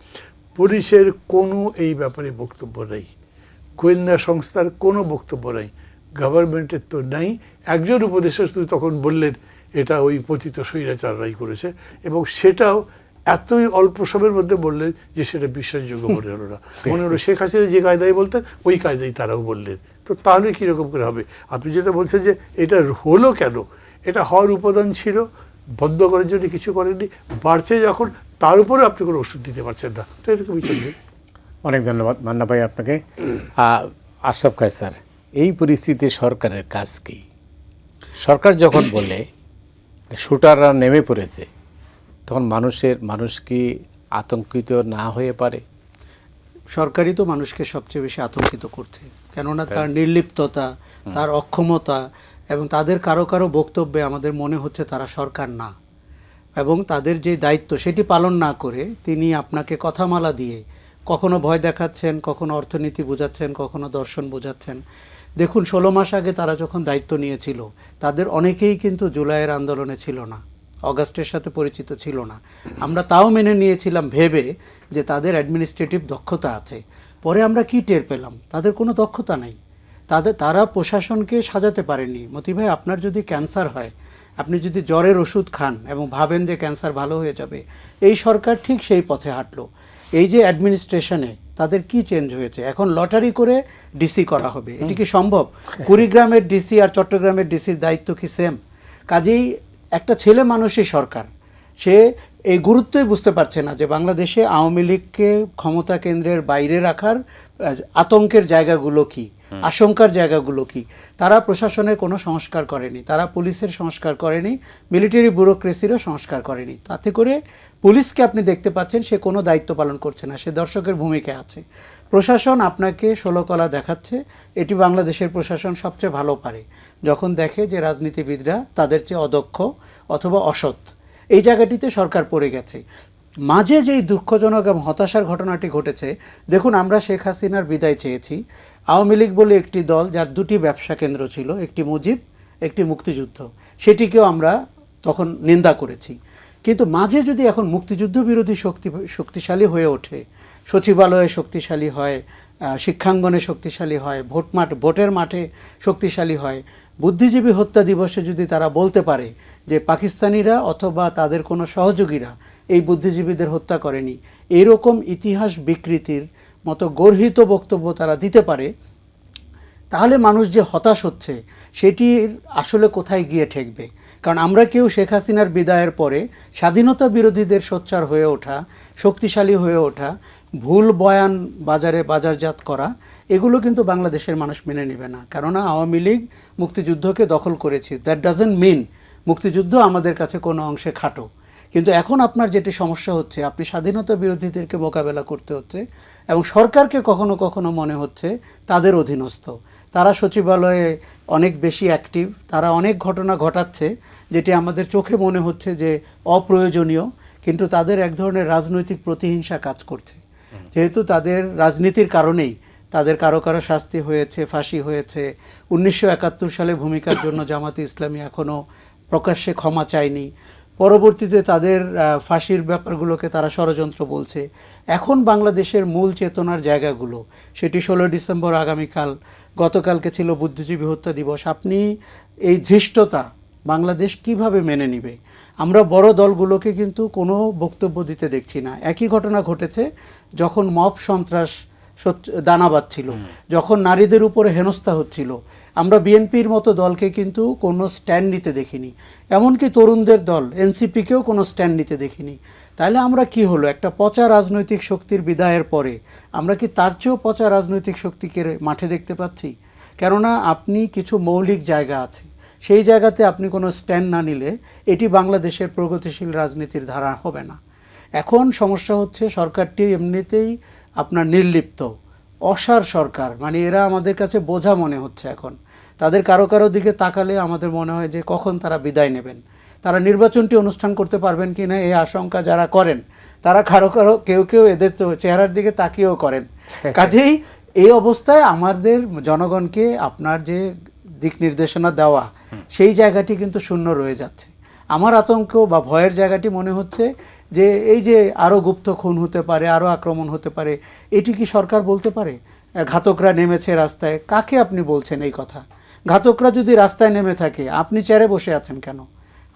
পুলিশের কোনো এই ব্যাপারে বক্তব্য নেই, গোয়েন্দা সংস্থার কোনো বক্তব্য নেই, গভর্নমেন্টের তো নেই। একজন উপদেষ্টা শুধু তখন বললেন এটা ওই পতিত স্বৈরাচাররাই করেছে, এবং সেটাও এতই অল্প সময়ের মধ্যে বললেন যে সেটা বিশ্বাসযোগ্য মনে হলো না। মনে হলো শেখ হাসিনা যে কায়দায় বলতেন ওই কায়দায় তারাও বললেন। তো তাহলে কীরকম করে হবে? আপনি যেটা বলছেন যে এটা হলো কেন, এটা হওয়ার উপাদান ছিল, বন্ধ করার জন্য কিছু করেননি, বাড়ছে যখন তার উপরে আপনি কোনো ওষুধ দিতে পারছেন না, তো এরকমই চলবে। অনেক ধন্যবাদ মান্না ভাই আপনাকে। আশরাফ কায়সার, এই পরিস্থিতিতে সরকারের কাজ কি? সরকার যখন বলে শুটাররা নেমে পড়েছে, তখন মানুষ কি আতঙ্কিত না হয়ে পারে? সরকারই তো মানুষকে সবচেয়ে বেশি আতঙ্কিত করছে, কেননা তার নির্লিপ্ততা, তার অক্ষমতা এবং তাদের কারো কারো বক্তব্যে আমাদের মনে হচ্ছে তারা সরকার না, এবং তাদের যে দায়িত্ব সেটি পালন না করে তিনি আপনাকে কথামালা দিয়ে কখনো ভয় দেখাচ্ছেন, কখনো অর্থনীতি বোঝাচ্ছেন, কখনো দর্শন বোঝাচ্ছেন। দেখুন 16 মাস আগে তারা যখন দায়িত্ব নিয়েছিল তাদের অনেকেই কিন্তু জুলাইয়ের আন্দোলনে ছিল না, অগাস্টের সাথে পরিচিত ছিল না। আমরা তাও মেনে নিয়েছিলাম ভেবে যে তাদের অ্যাডমিনিস্ট্রেটিভ দক্ষতা আছে। পরে আমরা কি টের পেলাম? তাদের কোনো দক্ষতা নেই। তারা প্রশাসনকে সাজাতে পারেনি। মতি ভাই, আপনার যদি ক্যান্সার হয়, আপনি যদি জ্বরের ওষুধ খান এবং ভাবেন যে ক্যান্সার ভালো হয়ে যাবে, এই সরকার ঠিক সেই পথে হাঁটলো। এই যে অ্যাডমিনিস্ট্রেশনে তাদের কি চেঞ্জ হয়েছে, এখন লটারি করে ডিসি করা হবে, এটি কি সম্ভব? কুড়িগ্রামের ডিসি আর চট্টগ্রামের ডিসির দায়িত্ব কি সেম? কাজেই একটা ছেলে মানুষই সরকার, সে এই গুরুত্বই বুঝতে পারছে না যে বাংলাদেশে আওয়ামী লীগকে ক্ষমতা কেন্দ্রের বাইরে রাখার আতঙ্কের জায়গাগুলো কি, আশঙ্কার জায়গাগুলো কি। তারা প্রশাসনের কোনো সংস্কার করেনি, তারা পুলিশের সংস্কার করেনি, মিলিটারি ব্যুরোক্রেসিরও সংস্কার করেনি। তাতে করে পুলিশকে আপনি দেখতে পাচ্ছেন সে কোনো দায়িত্ব পালন করছে না, সে দর্শকের ভূমিকায় আছে। প্রশাসন আপনাকে ষোলকলা দেখাচ্ছে, এটি বাংলাদেশের প্রশাসন সবচেয়ে ভালো পারে যখন দেখে যে রাজনীতিবিদরা তাদের চেয়ে অদক্ষ অথবা অসৎ। এই জায়গাটিতে সরকার পড়ে গেছে। মাঝে যেই দুঃখজনক এবং হতাশার ঘটনাটি ঘটেছে, দেখুন আমরা শেখ হাসিনার বিদায় চেয়েছি। আওয়ামী লীগ বলে একটি দল যার দুটি ব্যবসা কেন্দ্র ছিল, একটি মুজিব, একটি মুক্তিযুদ্ধ, সেটিকেও আমরা তখন নিন্দা করেছি। কিন্তু মাঝে যদি এখন মুক্তিযুদ্ধ বিরোধী শক্তিশালী হয়ে ওঠে, সচিবালয়ে শক্তিশালী হয়, শিক্ষাঙ্গনে শক্তিশালী হয়, ভোটের মাঠে শক্তিশালী হয়, বুদ্ধিজীবী হত্যা দিবসে যদি তারা বলতে পারে যে পাকিস্তানিরা অথবা তাদের কোনো সহযোগীরা এই বুদ্ধিজীবীদের হত্যা করেনি, এইরকম ইতিহাস বিকৃতির মতো গর্হিত বক্তব্য তারা দিতে পারে, তাহলে মানুষ যে হতাশ হচ্ছে সেটির আসলে কোথায় গিয়ে ঠেকবে? কারণ আমরা কেউ শেখ হাসিনার বিদায়ের পরে স্বাধীনতা বিরোধীদের সোচ্চার হয়ে ওঠা, শক্তিশালী হয়ে ওঠা, ভুল বয়ান বাজারজাত করা, এগুলো কিন্তু বাংলাদেশের মানুষ মেনে নেবে না। কেননা আওয়ামী লীগ মুক্তিযুদ্ধকে দখল করেছে, দ্যাট ডাজন্ট মিন মুক্তিযুদ্ধ আমাদের কাছে কোনো অংশে খাটো। কিন্তু এখন আপনার যেটি সমস্যা হচ্ছে, আপনি স্বাধীনতা বিরোধীদেরকে মোকাবেলা করতে হচ্ছে এবং সরকারকে কখনো কখনো মনে হচ্ছে তাদের অধীনস্থ। তারা সচিবালয়ে অনেক বেশি অ্যাক্টিভ, তারা অনেক ঘটনা ঘটাচ্ছে যেটি আমাদের চোখে মনে হচ্ছে যে অপ্রয়োজনীয়, কিন্তু তাদের এক ধরনের রাজনৈতিক প্রতিহিংসা কাজ করছে। যেহেতু তাদের রাজনীতির কারণেই তাদের কারো কারো শাস্তি হয়েছে, ফাঁসি হয়েছে। 1971 সালে ভূমিকার জন্য জামাতে ইসলামী এখনও প্রকাশ্যে ক্ষমা চায়নি। পরবর্তীতে তাদের ফাঁসির ব্যাপারগুলোকে তারা ষড়যন্ত্র বলছে। এখন বাংলাদেশের মূল চেতনার জায়গাগুলো, সেটি 16 ডিসেম্বর আগামীকাল, গতকালকে ছিল বুদ্ধিজীবী হত্যা দিবস। আপনি এই ধৃষ্টতা বাংলাদেশ কিভাবে মেনে নিবে? আমরা বড় দলগুলোকে কিন্তু কোনো বক্তব্য দিতে দেখছি না। একই ঘটনা ঘটেছে যখন মব সন্ত্রাস দানা বাঁধছিল, যখন নারীদের উপরে হেনস্থা হচ্ছিল, আমরা বিএনপির মতো দলকে কিন্তু কোনো স্ট্যান্ড নিতে দেখিনি। এমনকি তরুণদের দল এনসিপিকেও কোনো স্ট্যান্ড নিতে দেখিনি। তাহলে আমরা কি হলো, একটা পচা রাজনৈতিক শক্তির বিদায়ের পরে আমরা কি তার চেয়েও পচা রাজনৈতিক শক্তিকে মাঠে দেখতে পাচ্ছি? কেননা আপনি কিছু মৌলিক জায়গা আছে, সেই জায়গাতে আপনি কোনো স্ট্যান্ড না নিলে এটি বাংলাদেশের প্রগতিশীল রাজনীতির ধারা হবে না। এখন সমস্যা হচ্ছে সরকারটি এমনিতেই আপনার নির্লিপ্ত, অসার সরকার, মানে এরা আমাদের কাছে বোঝা মনে হচ্ছে। এখন তাদের কারো কারো দিকে তাকালে আমাদের মনে হয় যে কখন তারা বিদায় নেবেন, তারা নির্বাচনটি অনুষ্ঠান করতে পারবেন কি না এই আশঙ্কা যারা করেন, তারা কেউ কেউ এদের চেহারার দিকে তাকিয়েও করেন। কাজেই এই অবস্থায় আমাদের জনগণকে আপনার যে দিক নির্দেশনা দেওয়া, সেই জায়গাটি কিন্তু শূন্য রয়ে যাচ্ছে। আমার আতঙ্ক বা ভয়ের জায়গাটি মনে হচ্ছে যে এই যে আরও গুপ্ত খুন হতে পারে, আরও আক্রমণ হতে পারে, এটি কি সরকার বলতে পারে? ঘাতকরা নেমেছে রাস্তায়, কাকে আপনি বলছেন এই কথা? ঘাতকরা যদি রাস্তায় নেমে থাকে, আপনি চেয়ারে বসে আছেন কেন?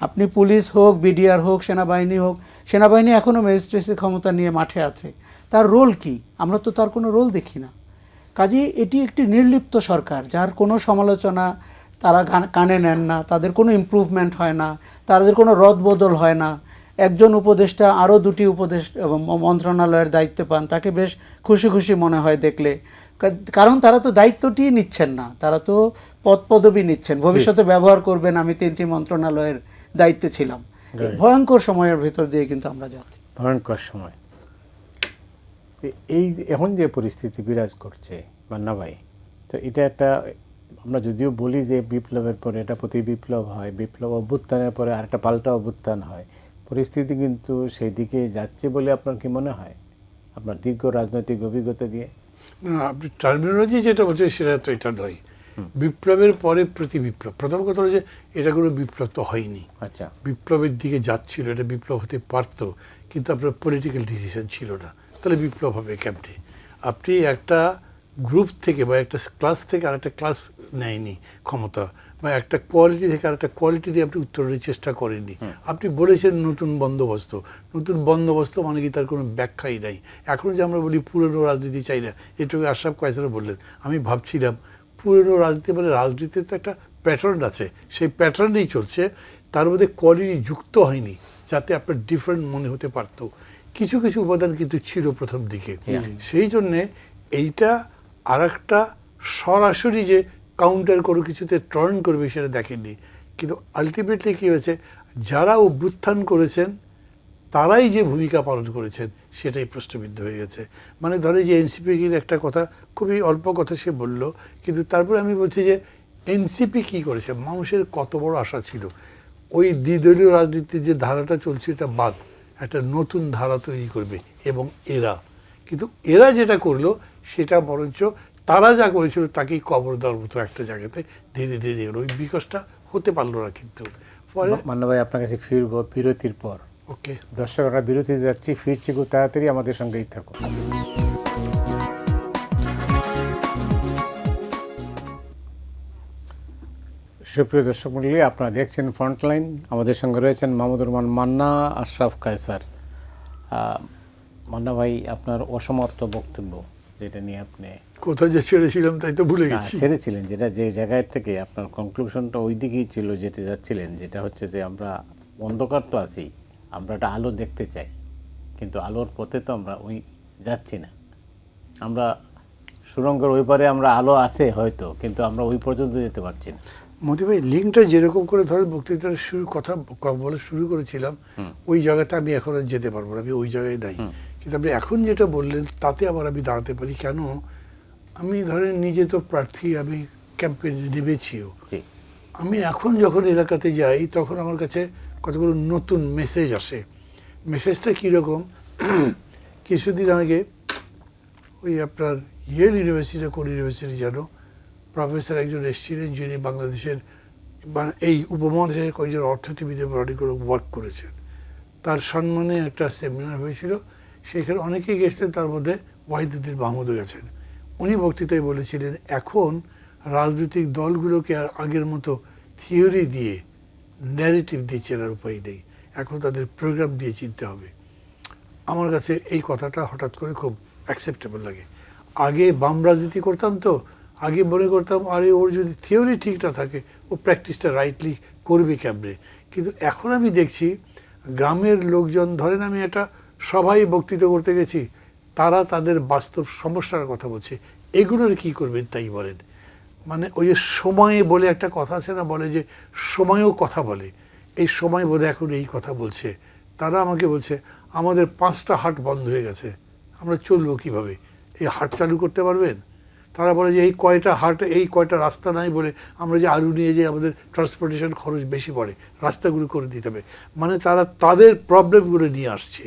আপনি পুলিশ হোক, বিডিআর হোক, সেনাবাহিনী হোক, সেনাবাহিনী এখনও ম্যাজিস্ট্রেসির ক্ষমতা নিয়ে মাঠে আছে, তার রোল কি? আমরা তো তার কোনো রোল দেখি না। কাজেই এটি একটি নির্লিপ্ত সরকার, যার কোনো সমালোচনা তারা কানে নেন না, তাদের কোনো ইমপ্রুভমেন্ট হয় না, তাদের কোনো রদবদল হয় না। একজন উপদেষ্টা আরও 2টি মন্ত্রণালয়ের দায়িত্ব পান, তাকে বেশ খুশি খুশি মনে হয় দেখলে। কারণ তারা তো দায়িত্বটি নিচ্ছেন না, তারা তো পদবি নিচ্ছেন, ভবিষ্যতে ব্যবহার করবেন। আমি 3টি মন্ত্রণালয়ের দায়িত্বে ছিলাম। ভয়ঙ্কর সময়ের ভিতর দিয়ে কিন্তু আমরা যাচ্ছি, ভয়ঙ্কর সময়। এই এখন যে পরিস্থিতি বিরাজ করছে মান্না ভাই, তো এটা একটা, আমরা যদিও বলি যে বিপ্লবের পরে এটা প্রতি বিপ্লব হয়, বিপ্লব অভ্যুত্থানের পরে আরেকটা পাল্টা অভ্যুত্থান হয়, পরিস্থিতি কিন্তু সেই দিকে যাচ্ছে বলে আপনার কি মনে হয়, আপনার দীর্ঘ রাজনৈতিক অভিজ্ঞতা দিয়ে? না, আপনি টার্মিনোলজি যেটা বলছেন সেটা তো এটা নয়। বিপ্লবের পরে প্রতি বিপ্লব, প্রথম কথা হলো যে এটা কোনো বিপ্লব তো হয়নি। আচ্ছা, বিপ্লবের দিকে যাচ্ছিল, এটা বিপ্লব হতে পারতো, কিন্তু আপনার পলিটিক্যাল ডিসিশন ছিল না, তাহলে বিপ্লব হবে কেমনে? আপনি একটা গ্রুপ থেকে বা একটা ক্লাস থেকে আর একটা ক্লাস নেয়নি ক্ষমতা, বা একটা কোয়ালিটি থেকে আর একটা কোয়ালিটি দিয়ে আপনি উত্তরণের চেষ্টা করেননি। আপনি বলেছেন নতুন বন্দোবস্ত, নতুন বন্দোবস্ত মানে কি তার কোনো ব্যাখ্যাই নাই। এখন যে আমরা বলি পুরনো রাজনীতি চাই না, এটুকু আশরাফ কয়েসারা বললেন, আমি ভাবছিলাম পুরনো রাজনীতি মানে রাজনীতিতে তো একটা প্যাটার্ন আছে, সেই প্যাটার্নেই চলছে, তার মধ্যে কোয়ালিটি যুক্ত হয়নি যাতে আপনার ডিফারেন্ট মনে হতে পারতো। কিছু কিছু উপাদান কিন্তু ছিল প্রথম দিকে, সেই জন্যে এইটা আর একটা সরাসরি যে কাউন্টার কোনো কিছুতে টার্ন করবে সেটা দেখেননি। কিন্তু আলটিমেটলি কী হয়েছে, যারা অভ্যুত্থান করেছেন তারাই যে ভূমিকা পালন করেছেন সেটাই প্রশ্নবিদ্ধ হয়ে গেছে। মানে ধরে যে এনসিপির একটা কথা, খুবই অল্প কথা সে বলল, কিন্তু তারপরে আমি বলছি যে এনসিপি কী করেছে, মানুষের কত বড় আশা ছিল ওই দ্বিদলীয় রাজনীতির যে ধারাটা চলছে এটা বাদ একটা নতুন ধারা তৈরি করবে, এবং কিন্তু এরা যেটা করলো সেটা বরঞ্চ তারা যা করেছিল তাকেই কবর দেওয়ার মতো একটা জায়গাতে ধীরে ধীরে এলো। ওই বিকাশটা হতে পারলো না। কিন্তু পরে মান্না ভাই আপনার কাছে ফিরবো বিরতির পর। ওকে, দর্শকরা বিরতি যাচ্ছি, ফিরছি খুব তাড়াতাড়ি, আমাদের সঙ্গেই থাকুন। সুপ্রিয় দর্শক মণ্ডলী, আপনারা দেখছেন ফ্রন্টলাইন, আমাদের সঙ্গে রয়েছেন মাহমুদুর রহমান মান্না, আশরাফ কায়সার। মান্না ভাই, আপনার অসমাপ্ত বক্তব্য যেটা নিয়ে আপনি কোথায় যে ছেড়েছিলাম তাই তো ভুলে গেছি। ছেড়েছিলেন, যেটা যে জায়গায় থেকে আপনার কনক্লুশনটা ওই দিকেই ছিল যেতে যাচ্ছিলেন, যেটা হচ্ছে যে আমরা অন্ধকার তো আছি, আমরা একটা আলো দেখতে চাই, কিন্তু আলোর পথে তো আমরা ওই যাচ্ছি না। আমরা সুড়ঙ্গের ওই পারে আমরা আলো আছে হয়তো, কিন্তু আমরা ওই পর্যন্ত যেতে পারছি না। মোদি ভাই, লিঙ্কটা যেরকম করে ধরেন বক্তৃতার কথা বলে শুরু করেছিলাম, ওই জায়গাতে আমি এখন আর যেতে পারবো না, আমি ওই জায়গায় নাই। কিন্তু আপনি এখন যেটা বললেন তাতে আবার আমি দাঁড়াতে পারি। কেন? আমি ধরেন নিজে তো প্রার্থী, আমি ক্যাম্পেইনে নেমেছিও। আমি এখন যখন এলাকাতে যাই তখন আমার কাছে কতগুলো নতুন মেসেজ আসে। মেসেজটা কীরকম? কিছুদিন আগে ওই আপনার ইয়েল ইউনিভার্সিটি, কোন ইউনিভার্সিটি যেন, প্রফেসর একজন এসেছিলেন যিনি বাংলাদেশের এই উপমহাদেশের কয়েকজন অর্থনীতিবিদের অনেক ওয়ার্ক করেছেন, তার সম্মানে একটা সেমিনার হয়েছিল, সেখানে অনেকেই গেছিলেন, তার মধ্যে ওয়াহিদুদ্দিন মাহমুদও গেছেন। উনি বক্তৃতায় বলেছিলেন এখন রাজনৈতিক দলগুলোকে আর আগের মতো থিওরি দিয়ে, ন্যারেটিভ দিয়ে চেনার উপায় নেই, এখন তাদের প্রোগ্রাম দিয়ে চিনতে হবে। আমার কাছে এই কথাটা হঠাৎ করে খুব অ্যাকসেপ্টেবল লাগে। আগে বাম রাজনীতি করতাম তো, আগে মনে করতাম আরে ওর যদি থিওরি ঠিক না থাকে ও প্র্যাকটিসটা রাইটলি করবে কেমনে। কিন্তু এখন আমি দেখছি গ্রামের লোকজন, ধরেন আমি একটা সবাই বক্তৃতা করতে গেছি, তারা তাদের বাস্তব সমস্যার কথা বলছে, এগুলোর কি করবেন তাই বলেন। মানে ওই যে সময়ে বলে একটা কথা আছে না, বলে যে সময়ও কথা বলে, এই সময় বোধহয় এখন এই কথা বলছে। তারা আমাকে বলছে আমাদের 5টা হাট বন্ধ হয়ে গেছে, আমরা চলবো কীভাবে, এই হাট চালু করতে পারবেন? তারা বলে যে এই কয়টা হাট, এই কয়টা রাস্তা নাই বলে আমরা যে আলু নিয়ে যাই আমাদের ট্রান্সপোর্টেশন খরচ বেশি পড়ে, রাস্তাগুলো করে দিতে হবে। মানে তারা তাদের প্রবলেমগুলো নিয়ে আসছে।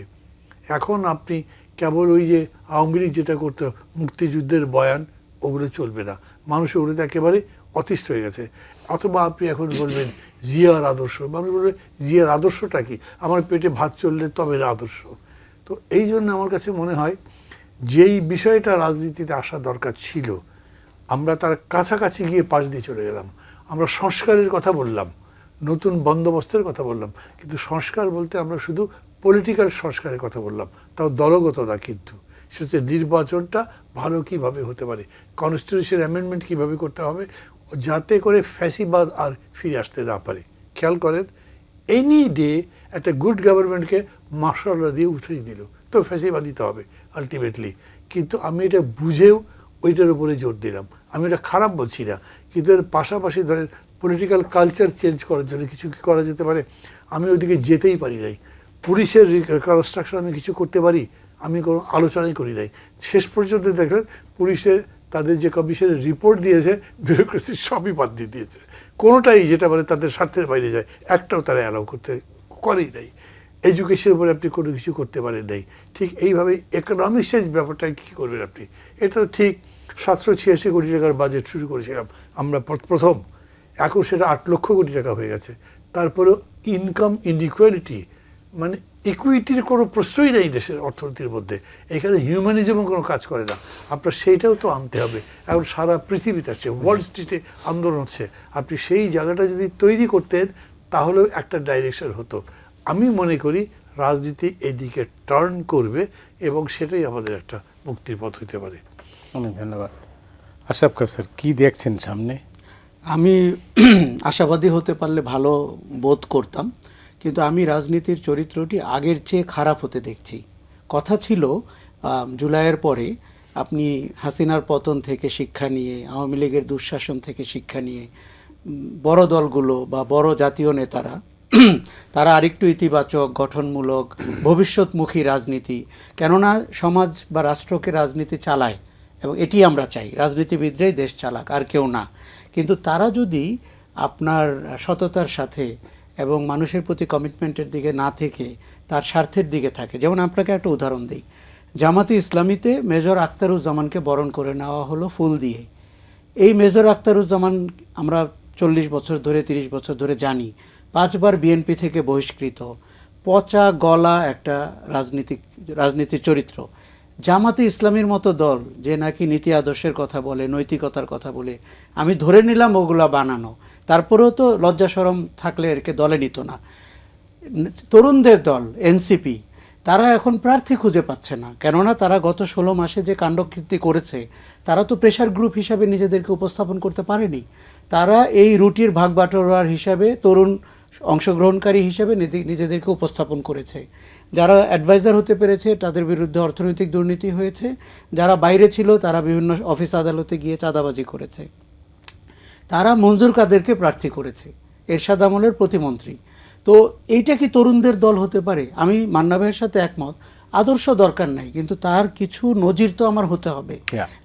এখন আপনি কেবল ওই যে আওয়ামী লীগ যেটা করতো মুক্তিযুদ্ধের বয়ান, ওগুলো চলবে না, মানুষ ওগুলোতে একেবারে অতিষ্ঠ হয়ে গেছে। অথবা আপনি এখন বলবেন জিয়ার আদর্শ, মানুষ বলবে জিয়ার আদর্শটা কি, আমার পেটে ভাত চললে তবে আদর্শ। তো এই জন্য আমার কাছে মনে হয় যেই বিষয়টা রাজনীতিতে আসা দরকার ছিল, আমরা তার কাছাকাছি গিয়ে পাশ দিয়ে চলে গেলাম। আমরা সংস্কারের কথা বললাম, নতুন বন্দোবস্তের কথা বললাম, কিন্তু সংস্কার বলতে আমরা শুধু পলিটিক্যাল সংস্কারের কথা বললাম, তাও দলগত না। কিন্তু সেটা নির্বাচনটা ভালো কীভাবে হতে পারে, কনস্টিটিউশন অ্যামেন্ডমেন্ট কীভাবে করতে হবে, যাতে করে ফ্যাসিবাদ আর ফিরে আসতে না পারে। খেয়াল করেন এনি ডে একটা গুড গভর্নমেন্টকে মার্শাল ল দিয়ে উঠিয়ে দিল, তো ফ্যাসিবাদ দিতে হবে আলটিমেটলি। কিন্তু আমি এটা বুঝেও ওইটার উপরে জোর দিলাম। আমি এটা খারাপ বলছি না, কিন্তু এর পাশাপাশি ধরেন পলিটিক্যাল কালচার চেঞ্জ করার জন্য কিছু কি করা যেতে পারে। আমি ওইদিকে যেতেই পারি নাই। পুলিশের রিকনস্ট্রাকশন আমি কিছু করতে পারি, আমি কোনো আলোচনাই করি নাই। শেষ পর্যন্ত দেখলেন পুলিশে তাদের যে কমিশনের রিপোর্ট দিয়েছে, ব্যুরোক্রেসি সবই বাদ দিয়ে দিয়েছে। কোনোটাই যেটা মানে তাদের স্বার্থের বাইরে যায় একটাও তারা অ্যালাউ করেই নাই। এডুকেশনের উপরে আপনি কোনো কিছু করতে পারেন নাই। ঠিক এইভাবে ইকোনমিক্সের ব্যাপারটা কী করবেন আপনি? এটা তো ঠিক 786 কোটি টাকার বাজেট শুরু করেছিলাম আমরা প্রথম, এখন সেটা 8 লক্ষ কোটি টাকা হয়ে গেছে। তারপরেও ইনকাম ইনইকুয়ালিটি, মানে ইকুইটির কোনো প্রশ্নই নেই দেশের অর্থনীতির মধ্যে। এখানে হিউম্যানিজমও কোনো কাজ করে না। আপনার সেইটাও তো আনতে হবে। এখন সারা পৃথিবীতে আসছে, ওয়ার্ল্ড স্ট্রিটে আন্দোলন হচ্ছে। আপনি সেই জায়গাটা যদি তৈরি করতেন তাহলেও একটা ডাইরেকশন হতো। আমি মনে করি রাজনীতি এদিকে টার্ন করবে এবং সেটাই আমাদের একটা মুক্তির পথ হতে পারে। অনেক ধন্যবাদ। আশরাফ খান স্যার, কী দেখছেন সামনে? আমি আশাবাদী হতে পারলে ভালো বোধ করতাম, কিন্তু আমি রাজনীতির চরিত্রটি আগের চেয়ে খারাপ হতে দেখছি। কথা ছিল জুলাইয়ের পরে আপনি হাসিনার পতন থেকে শিক্ষা নিয়ে, আওয়ামী লীগের দুঃশাসন থেকে শিক্ষা নিয়ে বড় দলগুলো বা বড় জাতীয় নেতারা তারা আরেকটু ইতিবাচক, গঠনমূলক, ভবিষ্যৎমুখী রাজনীতি, কেননা সমাজ বা রাষ্ট্রকে রাজনীতি চালায় এবং এটি আমরা চাই, রাজনীতিবিদরাই দেশ চালাক, আর কেউ না। কিন্তু তারা যদি আপনার সততার সাথে এবং মানুষের প্রতি কমিটমেন্টের দিকে না থেকে তার স্বার্থের দিকে থাকে, যেমন আপনাকে একটা উদাহরণ দিই, জামাতে ইসলামীতে মেজর আখতারুজ্জামানকে বরণ করে নেওয়া হলো ফুল দিয়ে। এই মেজর আখতারুজ্জামান আমরা 40 বছর ধরে 30 বছর ধরে জানি 5 বার বিএনপি থেকে বহিষ্কৃত, পচা গলা একটা রাজনীতির চরিত্র। জামাতে ইসলামীর মতো দল যে নাকি নীতি আদর্শের কথা বলে, নৈতিকতার কথা বলে, আমি ধরে নিলাম ওগুলা বানানো, তারপরেও তো লজ্জা শরম থাকলে এরকে দলে নিত না। তরুণদের দল এনসিপি, তারা এখন প্রার্থী খুঁজে পাচ্ছে না, কেননা তারা গত 16 মাসে যে কাণ্ডকীর্তি করেছে, তারা তো প্রেশার গ্রুপ হিসাবে নিজেদেরকে উপস্থাপন করতে পারেনি। তারা এই রুটির ভাগ বাটোয়ারার হিসাবে, তরুণ অংশগ্রহণকারী হিসেবে নিজেদেরকে উপস্থাপন করেছে। যারা অ্যাডভাইজার হতে পেরেছে তাদের বিরুদ্ধে অর্থনৈতিক দুর্নীতি হয়েছে, যারা বাইরে ছিল তারা বিভিন্ন অফিস আদালতে গিয়ে চাঁদাবাজি করেছে। তারা মঞ্জুর কাদেরকে প্রার্থী করেছে, এরশাদ আমলের প্রতিমন্ত্রী। তো এইটা কি তরুণদের দল হতে পারে? আমি মান্না ভাইয়ের সাথে একমত, আদর্শ দরকার নাই, কিন্তু তার কিছু নজির তো আমার হতে হবে,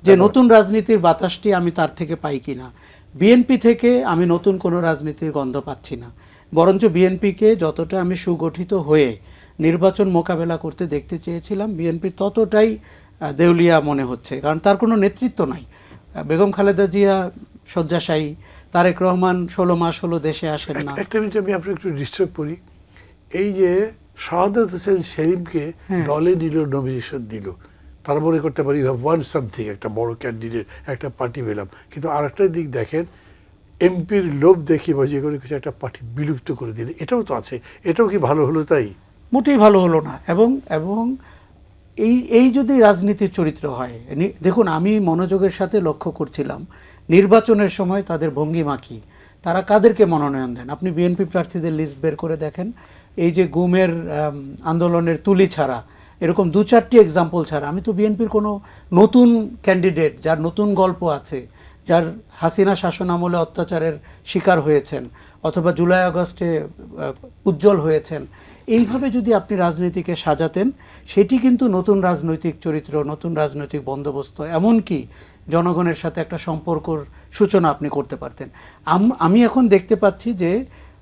যে নতুন রাজনীতির বাতাসটি আমি তার থেকে পাই কিনা। বিএনপি থেকে আমি নতুন কোনো রাজনীতির গন্ধ পাচ্ছি না, বরঞ্চ বিএনপিকে যতটা আমি সুগঠিত হয়ে নির্বাচন মোকাবেলা করতে দেখতে চেয়েছিলাম, বিএনপি ততটাই দেউলিয়া মনে হচ্ছে, কারণ তার কোনো নেতৃত্ব নাই। বেগম খালেদা জিয়া শয্যাশায়ী, তারেক রহমান 16 মাস হলো দেশে আসেন না। একটা মিনিট আমি আপনাকে একটু ডিস্টার্ব করি। এই যে শাহাদাত হোসেন সেলিমকে দলে নিল, নমিনেশন দিল, তারা মনে করতে পারি ওয়ান সামথিং, একটা বড় ক্যান্ডিডেট, একটা পার্টি পেলাম। কিন্তু আর একটা দিক দেখেন, এমপির লোভ দেখি বা যে কোনো কিছু একটা পার্টি বিলুপ্ত করে দিলে, এটাও তো আছে। এটাও কি ভালো হলো? তাই মোটেই ভালো হলো না। এবং এই যদি রাজনীতির চরিত্র হয়, দেখুন আমি মনোযোগের সাথে লক্ষ্য করছিলাম নির্বাচনের সময় তাদের ভঙ্গিমা কী, তারা কাদেরকে মনোনয়ন দেন। আপনি বিএনপি প্রার্থীদের লিস্ট বের করে দেখেন, এই যে গুমের আন্দোলনের তুলি ছাড়া, এরকম 2-4টি এক্সাম্পল ছাড়া আমি তো বিএনপির কোনো নতুন ক্যান্ডিডেট যার নতুন গল্প আছে, যার হাসিনা শাসন আমলে অত্যাচারের শিকার হয়েছেন অথবা জুলাই আগস্টে উজ্জ্বল হয়েছেন, এইভাবে যদি আপনি রাজনীতিকে সাজাতেন, সেটি কিন্তু নতুন রাজনৈতিক চরিত্র, নতুন রাজনৈতিক বন্দোবস্ত, এমনকি জনগণের সাথে একটা সম্পর্কর সূচনা আপনি করতে পারতেন। আমি এখন দেখতে পাচ্ছি যে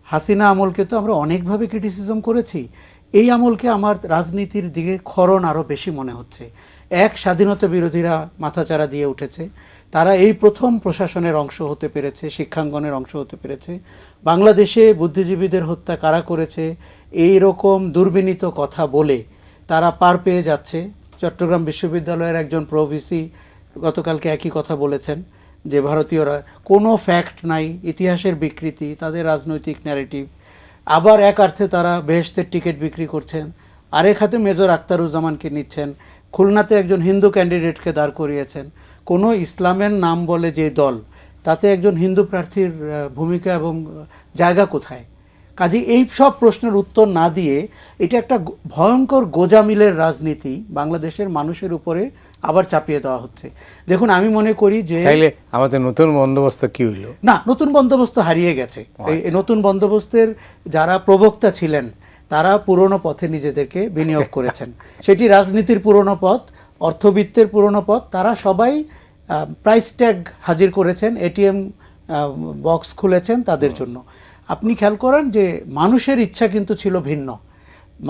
হাসিনা আমলকে তো আমরা অনেকভাবে ক্রিটিসিজম করেছি, এই আমলকে আমার রাজনীতির দিকে ক্ষরণ আরও বেশি মনে হচ্ছে। স্বাধীনতা বিরোধীরা মাথাচাড়া দিয়ে উঠেছে, তারা এই প্রথম প্রশাসনের অংশ হতে পেরেছে, শিক্ষাঙ্গনের অংশ হতে পেরেছে। বাংলাদেশে বুদ্ধিজীবীদের হত্যা কারা করেছে এই রকম দুর্বিনীত কথা বলে তারা পার পেয়ে যাচ্ছে। চট্টগ্রাম বিশ্ববিদ্যালয়ের একজন প্রভিসি গতকালকে একই কথা বলেছেন যে ভারতীয়রা কোনো ফ্যাক্ট নাই, ইতিহাসের বিকৃতি তাদের রাজনৈতিক ন্যারেটিভ। আবার এক অর্থে তারা বেহেশতের টিকিট বিক্রি করছেন, আরেক হাতে মেজর আখতারুজ্জামানকে নিচ্ছেন, খুলনাতে একজন হিন্দু ক্যান্ডিডেটকে দাঁড় করিয়েছেন। কোনো ইসলামের নাম বলে যে দল, তাতে একজন হিন্দু প্রার্থীর ভূমিকা এবং জায়গা কোথায়? কাজে এই সব প্রশ্নের উত্তর না দিয়ে এটা একটা ভয়ঙ্কর গোজামিলের রাজনীতি বাংলাদেশের মানুষের উপরে আবার চাপিয়ে দেওয়া হচ্ছে। দেখুন, আমি মনে করি যে তাইলে আমাদের নতুন বন্দোবস্ত কি হইলো? না, নতুন বন্দোবস্ত হারিয়ে গেছে। এই নতুন বন্দোবস্তের যারা প্রবক্তা ছিলেন তারা পুরনো পথে নিজেদেরকে বিনিয়োগ করেছেন। সেটি রাজনীতির পুরনো পথ, অর্থবিত্তের পুরনো পথ। তারা সবাই প্রাইস ট্যাগ হাজির করেছেন, এটিএম বক্স খুলেছেন তাদের জন্য। আপনি খেয়াল করেন যে মানুষের ইচ্ছা কিন্তু ছিল ভিন্ন।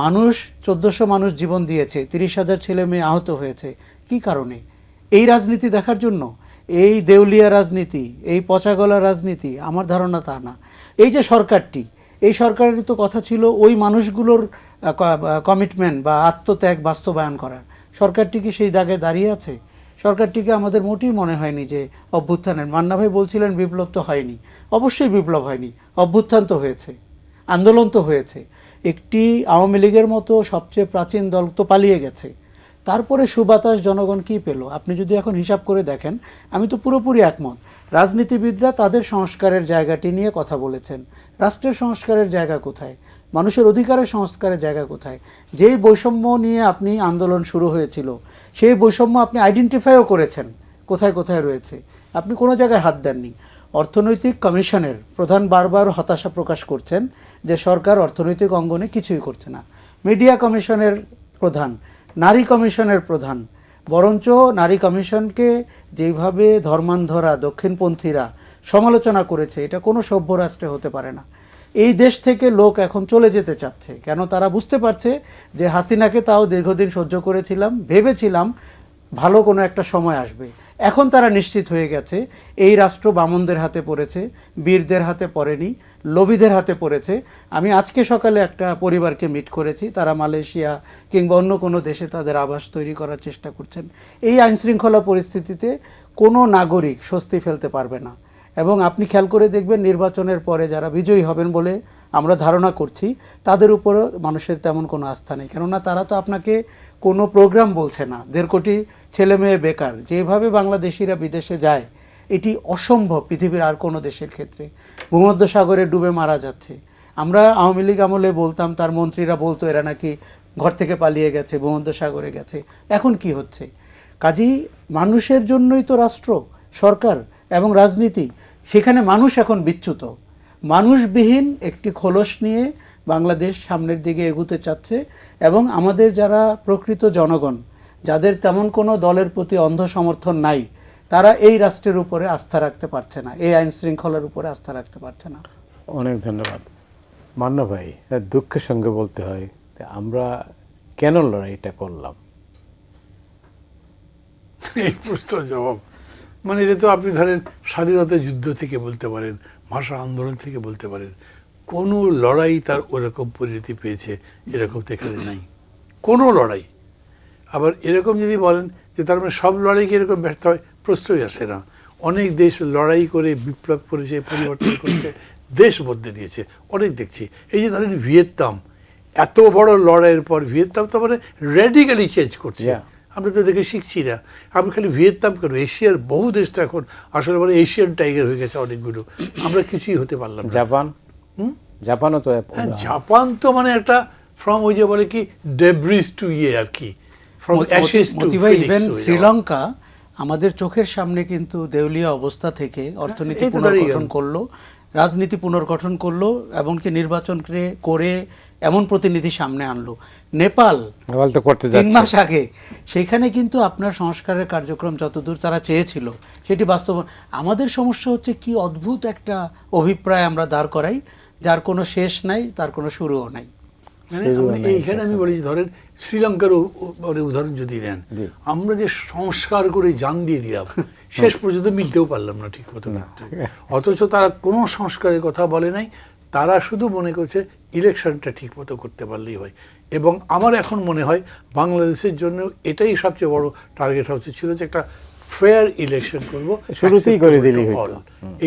মানুষ 1400 মানুষ জীবন দিয়েছে, 30,000 ছেলে মেয়ে আহত হয়েছে। কি কারণে? এই রাজনীতি দেখার জন্য? এই দেউলিয়া রাজনীতি, এই পচাগলা রাজনীতি? আমার ধারণা তা না। এই যে সরকারটি, এই সরকারের তো কথা ছিল ওই মানুষগুলোর কমিটমেন্ট বা আত্মত্যাগ বাস্তবায়ন করার। সরকারটি কি সেই জায়গায় দাঁড়িয়ে আছে? সরকারটিকে আমাদের মোটেই মনে হয়নি যে অভ্যুত্থানের, মান্না ভাই বলছিলেন বিপ্লব তো হয়নি। অবশ্যই বিপ্লব হয়নি, অভ্যুত্থান তো হয়েছে, আন্দোলন তো হয়েছে। একটি আওয়ামী লীগের মতো সবচেয়ে প্রাচীন দল তো পালিয়ে গেছে। তারপরে সুবাতাস জনগণ কি পেল? আপনি যদি এখন হিসাব করে দেখেন, আমি তো পুরোপুরি একমত। রাজনীতিবিদরা তাদের সংস্কারের জায়গাটি নিয়ে কথা বলেছেন। রাষ্ট্রের সংস্কারের জায়গা কোথায়? মানুষের অধিকারের সংস্কারের জায়গা কোথায়? যেই বৈষম্য নিয়ে আপনি আন্দোলন শুরু হয়েছিল, সেই বৈষম্য আপনি আইডেন্টিফাইও করেছেন কোথায় কোথায় রয়েছে। আপনি কোনো জায়গায় হাত দেননি। অর্থনৈতিক কমিশনের প্রধান বারবার হতাশা প্রকাশ করছেন যে সরকার অর্থনৈতিক অঙ্গনে কিছুই করছে না। মিডিয়া কমিশনের প্রধান, নারী কমিশনের প্রধান, বরঞ্চ নারী কমিশনকে যেইভাবে ধর্মান্ধরা দক্ষিণপন্থীরা সমালোচনা করেছে, এটা কোনো সভ্য রাষ্ট্রে হতে পারে না। এই দেশ থেকে লোক এখন চলে যেতে চাচ্ছে। কেন? তারা বুঝতে পারছে যে হাসিনাকে তাও দীর্ঘদিন সহ্য করেছিলাম, ভেবেছিলাম ভালো কোনো একটা সময় আসবে। এখন তারা নিশ্চিত হয়ে গেছে এই রাষ্ট্র বামনদের হাতে পড়েছে, বীরদের হাতে পড়েনি, লোভীদের হাতে পড়েছে। আমি আজকে সকালে একটা পরিবারকে মিট করেছি, তারা মালয়েশিয়া কিংবা অন্য কোনো দেশে তাদের আবাস তৈরি করার চেষ্টা করছেন। এই আইনশৃঙ্খলা পরিস্থিতিতে কোনো নাগরিক স্বস্তি ফেলতে পারবে না। এবং আপনি খেয়াল করে দেখবেন নির্বাচনের পরে যারা বিজয়ী হবেন বলে আমরা ধারণা করছি, তাদের উপরও মানুষের তেমন কোনো আস্থা নেই। কেননা তারা তো আপনাকে কোনো প্রোগ্রাম বলছে না। 1.5 কোটি ছেলে মেয়ে বেকার, যেভাবে বাংলাদেশিরা বিদেশে যায় এটি অসম্ভব পৃথিবীর আর কোনো দেশের ক্ষেত্রে। ভূমধ্যসাগরে ডুবে মারা যাচ্ছে। আমরা আওয়ামী লীগ আমলে বলতাম, তার মন্ত্রীরা বলতো এরা নাকি ঘর থেকে পালিয়ে গেছে, ভূমধ্যসাগরে গেছে। এখন কি হচ্ছে? কাজেই মানুষের জন্যই তো রাষ্ট্র, সরকার এবং রাজনীতি। সেখানে মানুষ এখন বিচ্যুত। মানুষবিহীন একটি খোলস নিয়ে বাংলাদেশ সামনের দিকে এগুতে চাচ্ছে। এবং আমাদের যারা প্রকৃত জনগণ, যাদের তেমন কোনো দলের প্রতি অন্ধ সমর্থন নাই, তারা এই রাষ্ট্রের উপরে আস্থা রাখতে পারছে না, এই আইন শৃঙ্খলার উপরে আস্থা রাখতে পারছে না। অনেক ধন্যবাদ মান্না ভাই। দুঃখের সঙ্গে বলতে হয় আমরা কেন লড়াইটা করলাম? এই প্রশ্নের জবাব মানে এটা তো আপনি ধরেন স্বাধীনতা যুদ্ধ থেকে বলতে পারেন, ভাষা আন্দোলন থেকে বলতে পারেন। কোনো লড়াই তার ওরকম পরিণতি পেয়েছে এরকম তো এখানে নাই, কোনো লড়াই। আবার এরকম যদি বলেন যে তার মানে সব লড়াইকে এরকম ব্যর্থ হয়, প্রশ্নই আসে না। অনেক দেশ লড়াই করে বিপ্লব করেছে, পরিবর্তন করেছে, দেশ বদলে দিয়েছে, অনেক দেখছি। এই যে ধরেন ভিয়েতনাম, এত বড় লড়াইয়ের পর ভিয়েতনাম তো মানে র্যাডিক্যালি চেঞ্জ করছে। আমরা তো দেখে শিখছি না। আমরা খালি ভিয়েতনাম কেন, এশিয়ার বহু দেশ তো এখন আসলে বলে এশিয়ান টাইগার হয়ে গেছে অনেকগুলো। আমরা কিছুই হতে পারলাম না। জাপান, জাপানও তো হ্যাঁ, জাপান তো মানে একটা ফ্রম ওই যে বলে কি ডেব্রিজ টু ইয়ে আর কি, from Ashes to even Sri Lanka আমাদের চোখের সামনে কিন্তু দেউলিয়া অবস্থা থেকে অর্থনীতি পুনর্গঠন করলো, রাজনীতি পুনর্গঠন করলো, এমনকি নির্বাচন করে এমন প্রতিনিধি সামনে আনলো। নেপাল তো করতে 3 মাস আগে, সেখানে কিন্তু আপনার সংস্কারের কার্যক্রম যতদূর তারা চেয়েছিল সেটি বাস্তবায়ন। আমাদের সমস্যা হচ্ছে কি অদ্ভুত একটা অভিপ্রায় আমরা দাঁড় করাই, যার কোনো শেষ নাই, তার কোনো শুরুও নাই। মানে এইখানে আমি বলি ধরেন শ্রীলঙ্কার মানে উদাহরণ যদি নেন, আমরা যে সংস্কার করে জান দিয়ে দিলাম, শেষ পর্যন্ত মিলতেও পারলাম না ঠিক মতো। অথচ তারা কোনো সংস্কারের কথা বলে নাই, তারা শুধু মনে করছে ইলেকশনটা ঠিক মতো করতে পারলেই হয়। এবং আমার এখন মনে হয় বাংলাদেশের জন্য এটাই সবচেয়ে বড় টার্গেট হচ্ছে ছিল যে একটা ফেয়ার ইলেকশন করবো, শুরুতেই করে দিলি।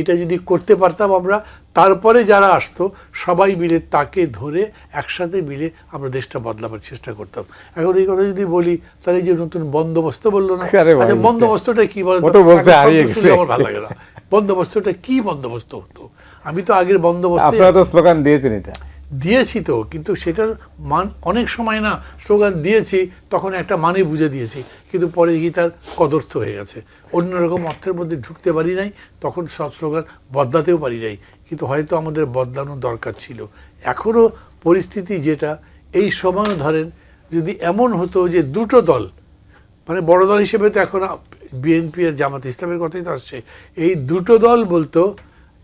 এটা যদি করতে পারতাম আমরা, তারপরে যারা আসতো সবাই মিলে তাকে ধরে একসাথে মিলে আমরা দেশটা বদলাবার চেষ্টা করতাম। এখন এই কথা যদি বলি তাহলে এই যে নতুন বন্দোবস্ত বললো না, আচ্ছা বন্দোবস্তটা কি বলতো, আমার ভালো লাগে না। বন্দোবস্তটা কি বন্দোবস্ত হতো? আমি তো আগের বন্দোবস্তে আপনারা তো স্লোগান দিয়েছেন এটা। দিয়েছি তো, কিন্তু সেটার মান অনেক সময় না স্লোগান দিয়েছি তখন একটা মানে বুঝে দিয়েছি, কিন্তু পরে গিয়ে তার কদর্থ হয়ে গেছে, অন্যরকম অর্থের মধ্যে ঢুকতে পারি নাই, তখন সব স্লোগান বদলাতেও পারি নাই, কিন্তু হয়তো আমাদের বদলানো দরকার ছিল। এখনও পরিস্থিতি যেটা, এই সময় ধরেন যদি এমন হতো যে দুটো দল, মানে বড় দল হিসেবে তো এখন বিএনপি আর জামাত ইসলামের কথাই তো আসছে, এই দুটো দল বলতো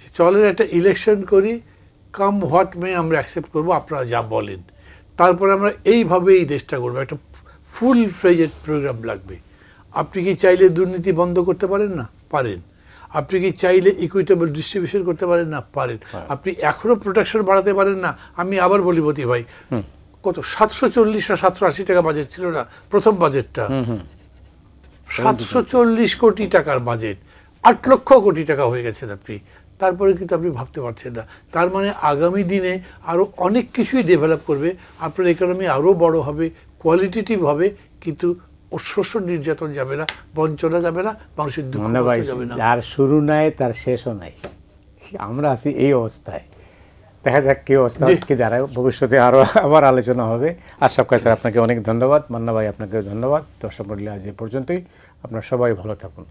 যে চলেন একটা ইলেকশন করি, কাম হোয়াট মে আমরা অ্যাকসেপ্ট করবো, আপনারা যা বলেন, তারপরে আমরা এইভাবে এই দেশটা করবো, একটা ফুল ফ্লেজেড প্রোগ্রাম লাগবে। আপনি কি চাইলে দুর্নীতি বন্ধ করতে পারেন না? পারেন। আপনি কি চাইলে ইকুইটেবল ডিস্ট্রিবিউশন করতে পারেন না? পারেন। আপনি এখনো প্রোটেকশন বাড়াতে পারেন না? আমি আবার বলি মতি ভাই, কত 740 না 780 টাকা বাজেট ছিল না প্রথম বাজেটটা, 740 কোটি টাকার বাজেট 8 লক্ষ কোটি টাকা হয়ে গেছেন আপনি, তারপরে কিন্তু আপনি ভাবতে পারছেন না। তার মানে আগামী দিনে আরও অনেক কিছুই ডেভেলপ করবে, আপনার ইকোনমি আরও বড় হবে, কোয়ালিটেটিভ হবে, কিন্তু শোষণ নির্যাতন যাবে না, বঞ্চনা যাবে না, মানুষের দুঃখ কষ্ট যাবে না। যার শুরু নাই তার শেষও নাই, আমরা আছি এই অবস্থায়। দেখা যাক কি অবস্থা কি দাঁড়ায়, ভবিষ্যতে আরও আবার আলোচনা হবে। আশরাফ কায়েস স্যার আপনাকে অনেক ধন্যবাদ, মান্না ভাই আপনাকে ধন্যবাদ। দর্শক মণ্ডলী আজ এ পর্যন্তই, আপনারা সবাই ভালো থাকুন।